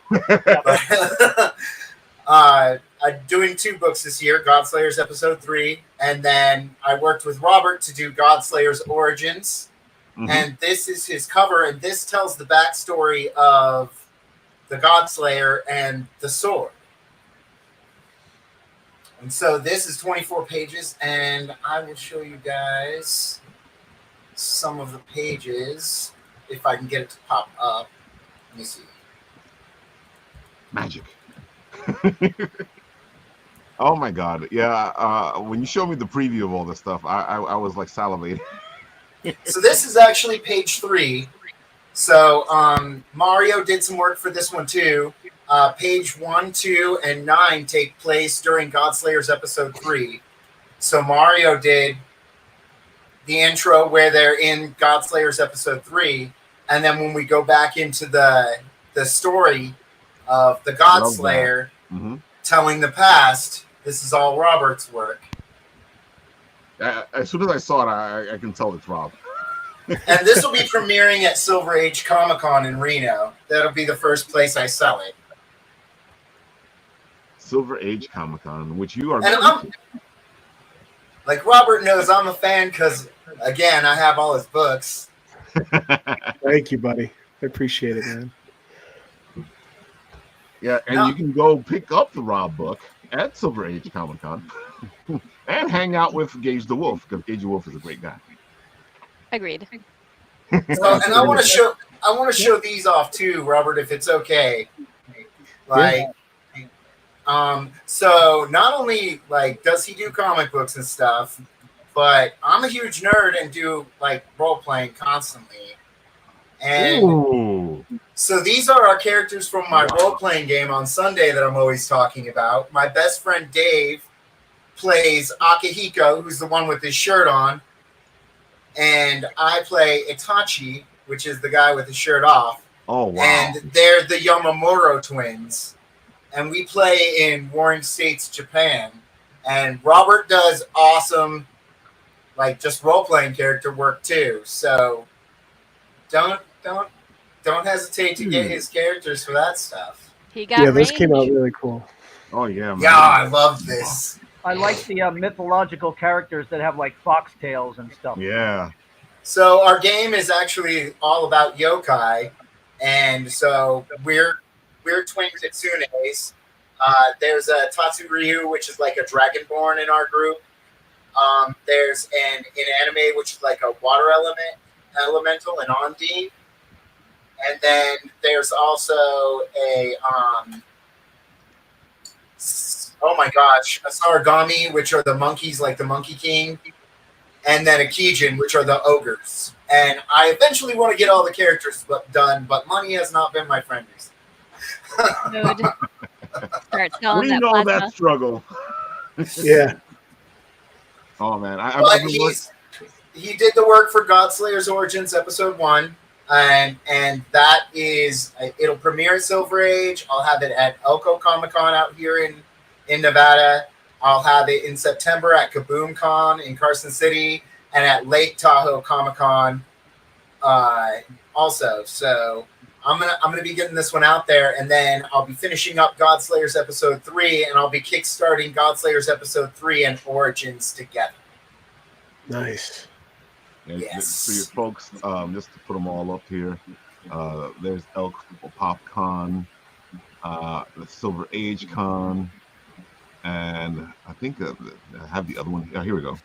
I'm doing 2 books this year, Godslayers Episode 3. And then I worked with Robert to do Godslayers Origins. Mm-hmm. And this is his cover. And this tells the backstory of the Godslayer and the sword. And so this is 24 pages. And I will show you guys some of the pages if I can get it to pop up. Let me see.
Magic. Oh my god. Yeah, when you showed me the preview of all this stuff, I was like salivating.
So this is actually page 3. So Mario did some work for this one too. Page 1, 2, and 9 take place during Godslayers Episode 3. So Mario did the intro where they're in Godslayers Episode 3, and then when we go back into the story of the Godslayer telling the past, this is all Robert's work.
As soon as I saw it, I can tell it's Rob.
And this will be premiering at Silver Age Comic-Con in Reno. That'll be the first place I sell it.
Silver Age Comic-Con, which you are...
And like Robert knows, I'm a fan because, again, I have all his books.
Thank you, buddy. I appreciate it, man.
Yeah, and you can go pick up the Rob book at Silver Age Comic-Con and hang out with Gage the Wolf, because Gage the Wolf is a great guy.
Agreed.
So, and I want to show these off too, Robert, if it's okay. So not only does he do comic books and stuff, but I'm a huge nerd and do role playing constantly. And so these are our characters from my role playing game on Sunday that I'm always talking about. My best friend Dave plays Akihiko, who's the one with his shirt on. And I play Itachi, which is the guy with his shirt off.
Oh, wow.
And they're the Yamamuro twins. And we play in Warring States, Japan. And Robert does awesome, just role-playing character work, too. So don't don't hesitate to get his characters for that stuff.
He got
this came out
range.
really cool.
Oh yeah, man.
Yeah, I love this.
I like the mythological characters that have like foxtails and stuff.
Yeah.
So our game is actually all about yokai, and so we're twin kitsunes. There's a Tatsuryu, which is like a dragonborn in our group. There's an anime, which is like a water elemental, an Ondine. And then there's also a oh my gosh, a Sarigami, which are the monkeys, like the Monkey King, and then a Kijin, which are the ogres. And I eventually want to get all the characters done, but money has not been my friend recently.
Dude. Start selling
We
that
know
plasma.
that struggle.
Yeah.
Oh man,
But he did the work for Godslayer's Origins Episode 1, and that is, it'll premiere at Silver Age. I'll have it at Elko Comic Con out here in Nevada. I'll have it in September at Kaboom Con in Carson City, and at Lake Tahoe Comic Con also. So I'm gonna be getting this one out there, and then I'll be finishing up Godslayer's Episode 3, and I'll be kickstarting Godslayer's Episode 3 and Origins together.
Nice.
And
Yes.
for your folks, just to put them all up here, there's Elk Pop Con, the Silver Age Con, and I think I have the other one. Here we go.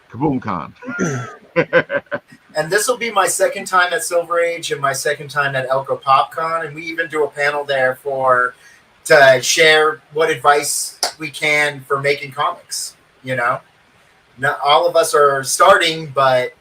Kaboom Con.
And this will be my second time at Silver Age and my second time at Elko PopCon, and we even do a panel there to share what advice we can for making comics. You know, not all of us are starting, but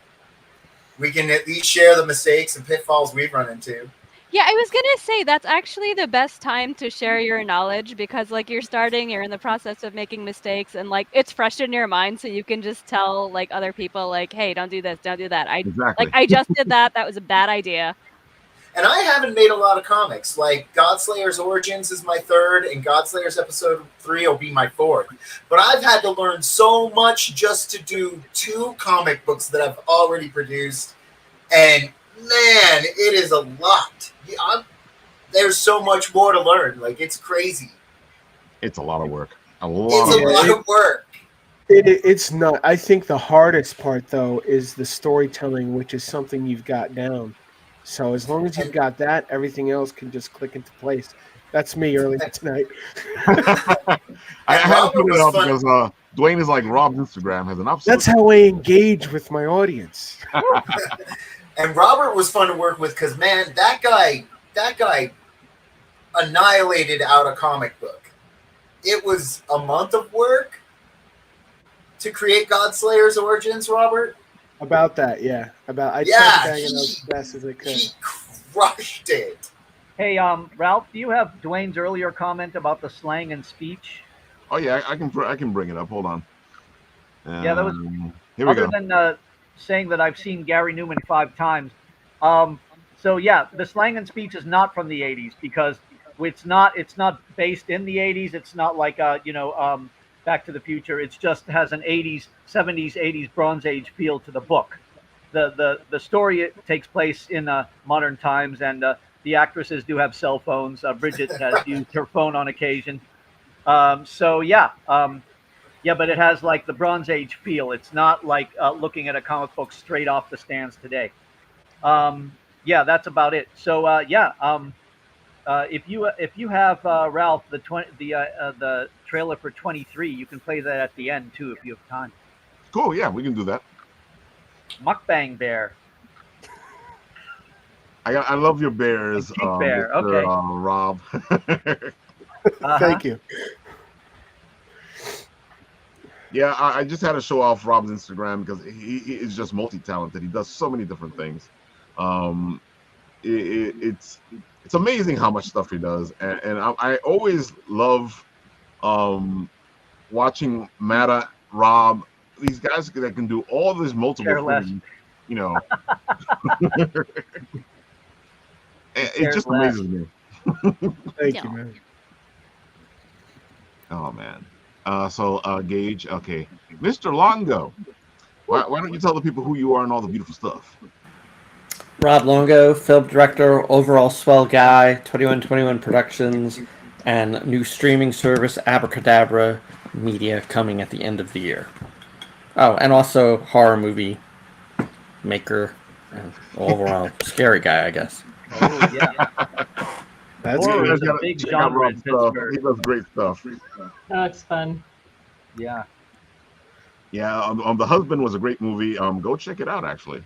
we can at least share the mistakes and pitfalls we've run into.
Yeah, I was gonna say that's actually the best time to share your knowledge because like you're starting, you're in the process of making mistakes, and like it's fresh in your mind, so you can just tell like other people like, hey, don't do this, don't do that.
Exactly.
I just did that. That was a bad idea.
And I haven't made a lot of comics. Like Godslayer's Origins is my third, and Godslayer's Episode 3 will be my fourth. But I've had to learn so much just to do 2 comic books that I've already produced, and man, it is a lot. There's so much more to learn. Like, it's crazy.
It's a lot of work.
It's a lot of work.
It's not. I think the hardest part, though, is the storytelling, which is something you've got down. So as long as you've got that, everything else can just click into place. That's me earlier tonight.
I had to put it up because Dwayne is like Rob's Instagram has an absolute.
That's how I engage with my audience.
And Robert was fun to work with because, man, that guy annihilated out a comic book. It was a month of work to create Godslayer's Origins, Robert.
About that, yeah. I tried to bang it out as best as I could.
He crushed it.
Hey, Ralph, do you have Dwayne's earlier comment about the slang and speech?
Oh yeah, I can bring it up. Hold on.
Yeah, that was.
Here we
other
go.
than saying that I've seen Gary Newman 5 times. So yeah, the slang and speech is not from the 80s because it's not based in the 80s. It's not like Back to the Future. It just has an 80s, 70s, 80s Bronze Age feel to the book. The story takes place in modern times, and the actresses do have cell phones. Bridget has used her phone on occasion. Yeah, but it has like the Bronze Age feel. It's not like looking at a comic book straight off the stands today. Yeah, that's about it. So if you have Ralph the trailer for 23, you can play that at the end too if you have time.
Cool. Yeah, we can do that.
Mukbang bear.
I love your bears,
bear.
Mr.
Okay.
Rob.
Thank you.
Yeah, I just had to show off Rob's Instagram because he is just multi-talented. He does so many different things. It's amazing how much stuff he does, and I always love watching Mata, Rob, these guys that can do all these multiple things. You know, it just amazes me.
Thank you, man.
Oh man. So Gage, okay, Mr. Longo, why don't you tell the people who you are and all the beautiful stuff?
Rob Longo, film director, overall swell guy, 2121 Productions, and new streaming service Abracadabra Media coming at the end of the year. Oh, and also horror movie maker and overall scary guy, I guess.
Oh yeah.
That's
Horror
cool.
is a big genre in Pittsburgh.
He does great stuff.
Oh, it's fun.
Yeah.
Yeah, The Husband was a great movie. Go check it out, actually.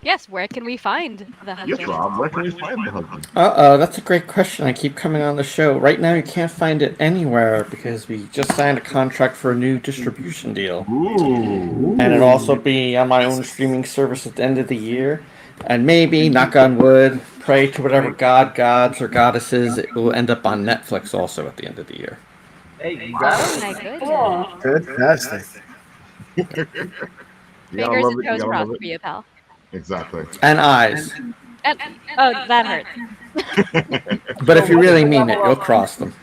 Yes, where can we find The Husband?
Yes, Rob, where can we find The Husband?
That's a great question. I keep coming on the show. Right now, you can't find it anywhere because we just signed a contract for a new distribution deal.
Ooh.
And it'll also be on my own streaming service at the end of the year. And maybe, knock on wood, pray to whatever gods or goddesses, it will end up on Netflix also at the end of the year.
Hey, you
Oh
got
my goodness.
Cool.
Fantastic.
Fingers and toes crossed for you, pal.
Exactly.
And eyes.
Oh, that hurt.
But if you really mean it, you'll cross them.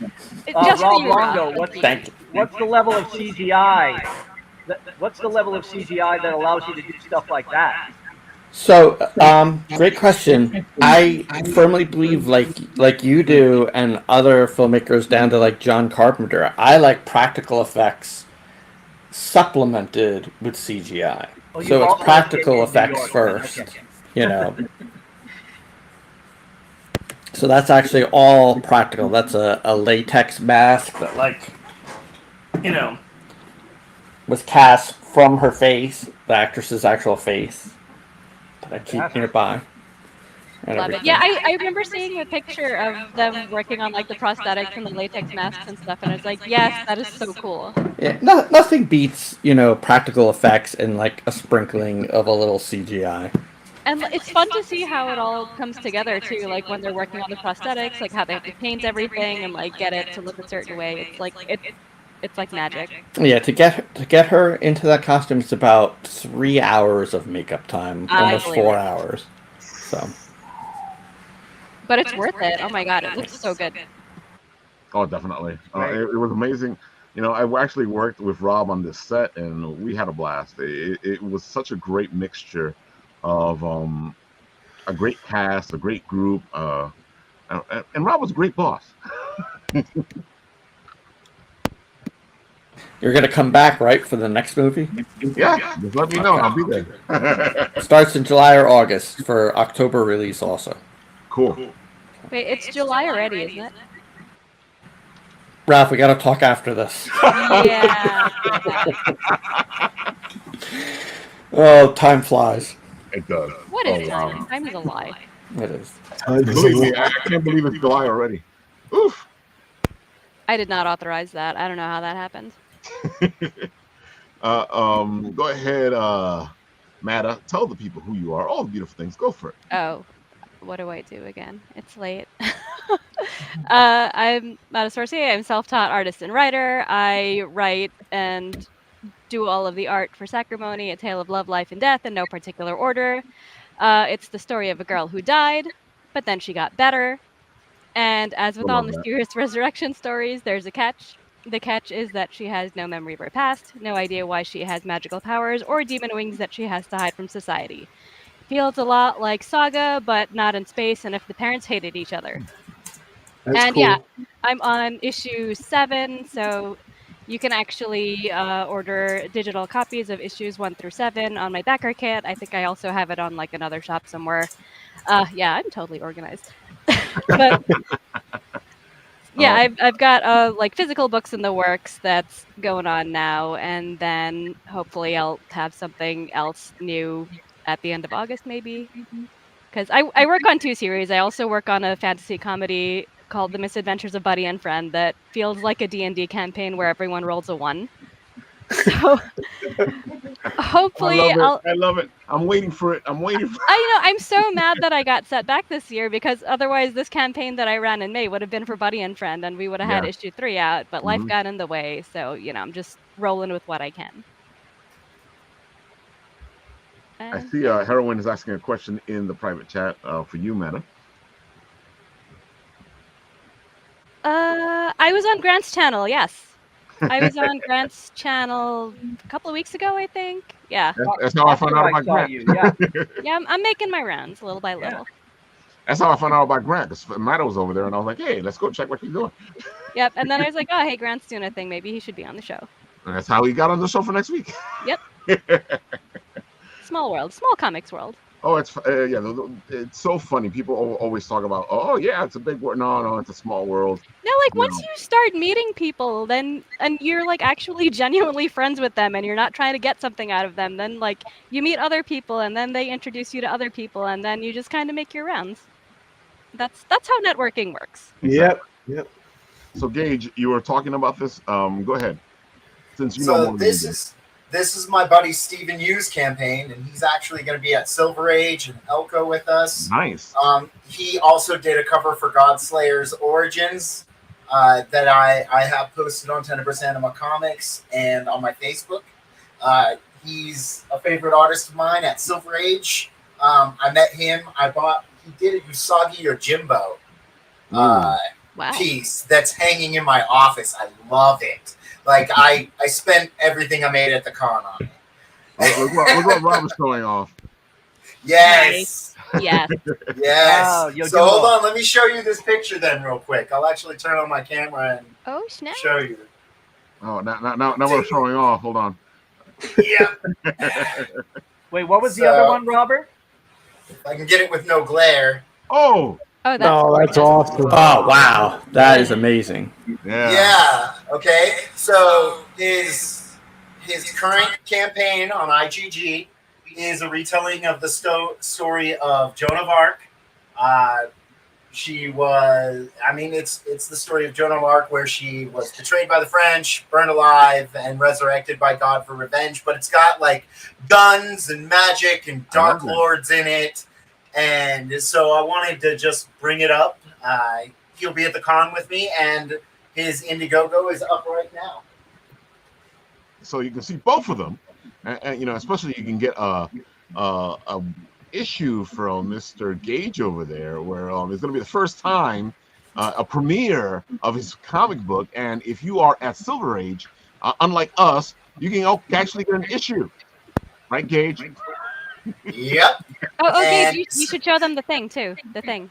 Just for
Rob
you, Rob.
Longo,
Thank you.
what's the level of CGI? What's the level of CGI that allows you to do stuff like that?
So, great question. I firmly believe, like you do, and other filmmakers down to like John Carpenter, I like practical effects supplemented with CGI.
Oh, you
So
also
it's practical
like New
effects
York.
first,
Okay.
you know. So that's actually all practical. That's a latex mask that, like, you know, was cast from her face, the actress's actual face, that I keep nearby. And
Love it.
everything.
Yeah, I remember seeing a picture of them working on like the prosthetics and the latex masks and stuff, and I was like, yes, that is so cool.
Yeah, nothing beats, you know, practical effects and like a sprinkling of a little CGI.
And it's fun to see how it all comes together too, like when they're working on the prosthetics, like how they have to paint everything and like get it to look a certain way. It's like it's like magic.
Yeah, to get her into that costume, it's about 3 hours of makeup time, almost
believe
4
it.
hours. So.
But it's worth it. Oh my god, it looks so good.
Oh, definitely. It was amazing. You know, I actually worked with Rob on this set, and we had a blast. It was such a great mixture of a great cast, a great group, and Rob was a great boss.
You're gonna come back, right, for the next movie?
Yeah, just let me know. I'll be there.
Starts in July or August for October release also.
Cool.
Wait, it's July already, isn't it?
Ralph, we gotta talk after this.
Yeah.
Oh, time flies.
It does.
What is time? Time is a lie.
It is.
Believe me, I can't believe it's July already. Oof.
I did not authorize that. I don't know how that happened.
Go ahead, Matta. Tell the people who you are. All the beautiful things. Go for it.
Oh, what do I do again? It's late. I'm Matta Sorcier. I'm self-taught artist and writer. I write and do all of the art for Sacrimony, A Tale of Love, Life, and Death in no particular order. It's the story of a girl who died, but then she got better. And as with all mysterious resurrection stories, there's a catch. The catch is that she has no memory of her past, no idea why she has magical powers or demon wings that she has to hide from society. Feels a lot like Saga, but not in space, and if the parents hated each other.
That's cool.
Yeah, I'm on issue 7, so you can actually order digital copies of issues 1 through 7 on my backer kit. I think I also have it on like another shop somewhere. Yeah, I'm totally organized. But yeah, I've got like physical books in the works that's going on now, and then hopefully I'll have something else new at the end of August, maybe. Because I work on 2 series. I also work on a fantasy comedy called The Misadventures of Buddy and Friend that feels like a D&D campaign where everyone rolls a 1. So hopefully
I love it. I'm waiting for it. I'm
so mad that I got set back this year, because otherwise this campaign that I ran in May would have been for Buddy and Friend, and we would have had issue 3 out, but life got in the way. So, you know, I'm just rolling with what I can.
I see Heroine is asking a question in the private chat for you, Matta.
I was on Grant's channel, yes. I was on Grant's channel a couple of weeks ago, I think. Yeah.
That's how I found out about
saw
Grant.
you. Yeah.
Yeah, I'm making my rounds little by little.
That's how I found out about Grant, because Matt was over there, and I was like, hey, let's go check what he's doing.
Yep. And then I was like, oh, hey, Grant's doing a thing. Maybe he should be on the show.
And that's how he got on the show for next week.
Yep. Small world, small comics world.
Oh, it's it's so funny. People always talk about, oh yeah, it's a big world. No, it's a small world.
No, like once you start meeting people, then and you're like actually genuinely friends with them, and you're not trying to get something out of them. Then like you meet other people, and then they introduce you to other people, and then you just kind of make your rounds. That's how networking works.
Yep.
So Gage, you were talking about this. Go ahead. Since you know more
this is my buddy Stephen Yu's campaign, and he's actually going to be at Silver Age and Elko with us.
Nice.
He also did a cover for Godslayer's Origins that I have posted on Tenebrous Anima Comics and on my Facebook. He's a favorite artist of mine at Silver Age. I met him. He did a Usagi Yojimbo piece that's hanging in my office. I love it. Like I spent everything I made at the con on it.
Look what Rob is showing off.
Yes.
Yes.
Yes.
Wow,
So hold on, let me show you this picture then real quick. I'll actually turn on my camera and show you.
Oh, now we're showing off. Hold on.
Yeah.
Wait, what was the other one, Robert?
If I can get it with no glare.
Oh,
that's awesome.
Oh, wow. That is amazing.
Yeah. Okay. So his current campaign on IGG is a retelling of the story of Joan of Arc. She was, it's the story of Joan of Arc where she was betrayed by the French, burned alive, and resurrected by God for revenge. But it's got like guns and magic and dark lords in it. And so I wanted to just bring it up. He'll be at the con with me, and his Indiegogo is up right now.
So you can see both of them, and especially you can get a issue from Mr. Gage over there, where it's going to be the first time a premiere of his comic book. And if you are at Silver Age, unlike us, you can actually get an issue, right, Gage?
Yep.
Oh, Gage, you should show them the thing too. The thing.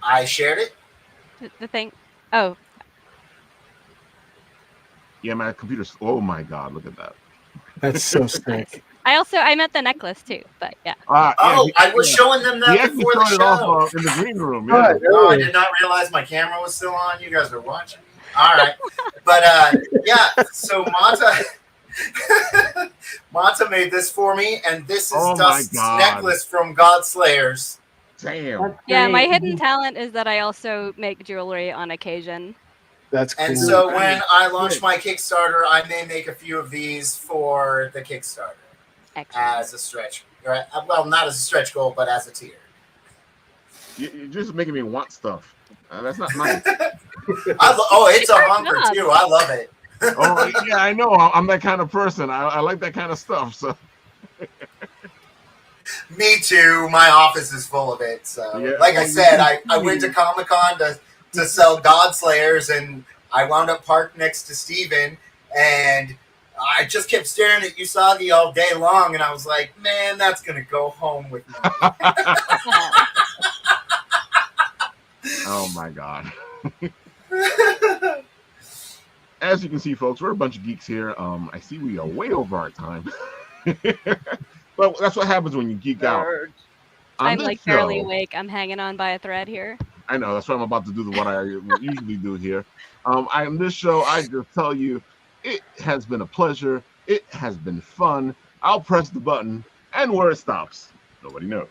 I shared it.
The thing. Oh.
Yeah, my computer's. Oh my God! Look at that.
That's so sick.
I meant the necklace too, but yeah.
I was showing them that before the show.
Off, in the green room. Yeah.
Oh, I did not realize my camera was still on. You guys are watching. All right, but yeah. So Mata made this for me, and this is Dust's necklace from Godslayers.
Damn.
Yeah, my hidden talent is that I also make jewelry on occasion.
That's cool.
And so when I launch my Kickstarter, I may make a few of these for the Kickstarter. Excellent. As a stretch. Well, not as a stretch goal, but as a tier.
You're just making me want stuff. That's not nice.
It's a hunger too. I love it.
Oh yeah, I know. I'm that kind of person. I like that kind of stuff. So.
Me too. My office is full of it. So, like I said, I went to Comic-Con to sell Godslayers, and I wound up parked next to Steven, and I just kept staring at Usagi all day long, and I was like, man, that's going to go home with me.
Oh, my God. As you can see, folks, we're a bunch of geeks here. I see we are way over our time. Well, that's what happens when you geek out.
I'm like barely awake. I'm hanging on by a thread here.
I know. That's why I'm about to do what I usually do here. On this show, I just tell you, it has been a pleasure. It has been fun. I'll press the button, and where it stops, nobody knows.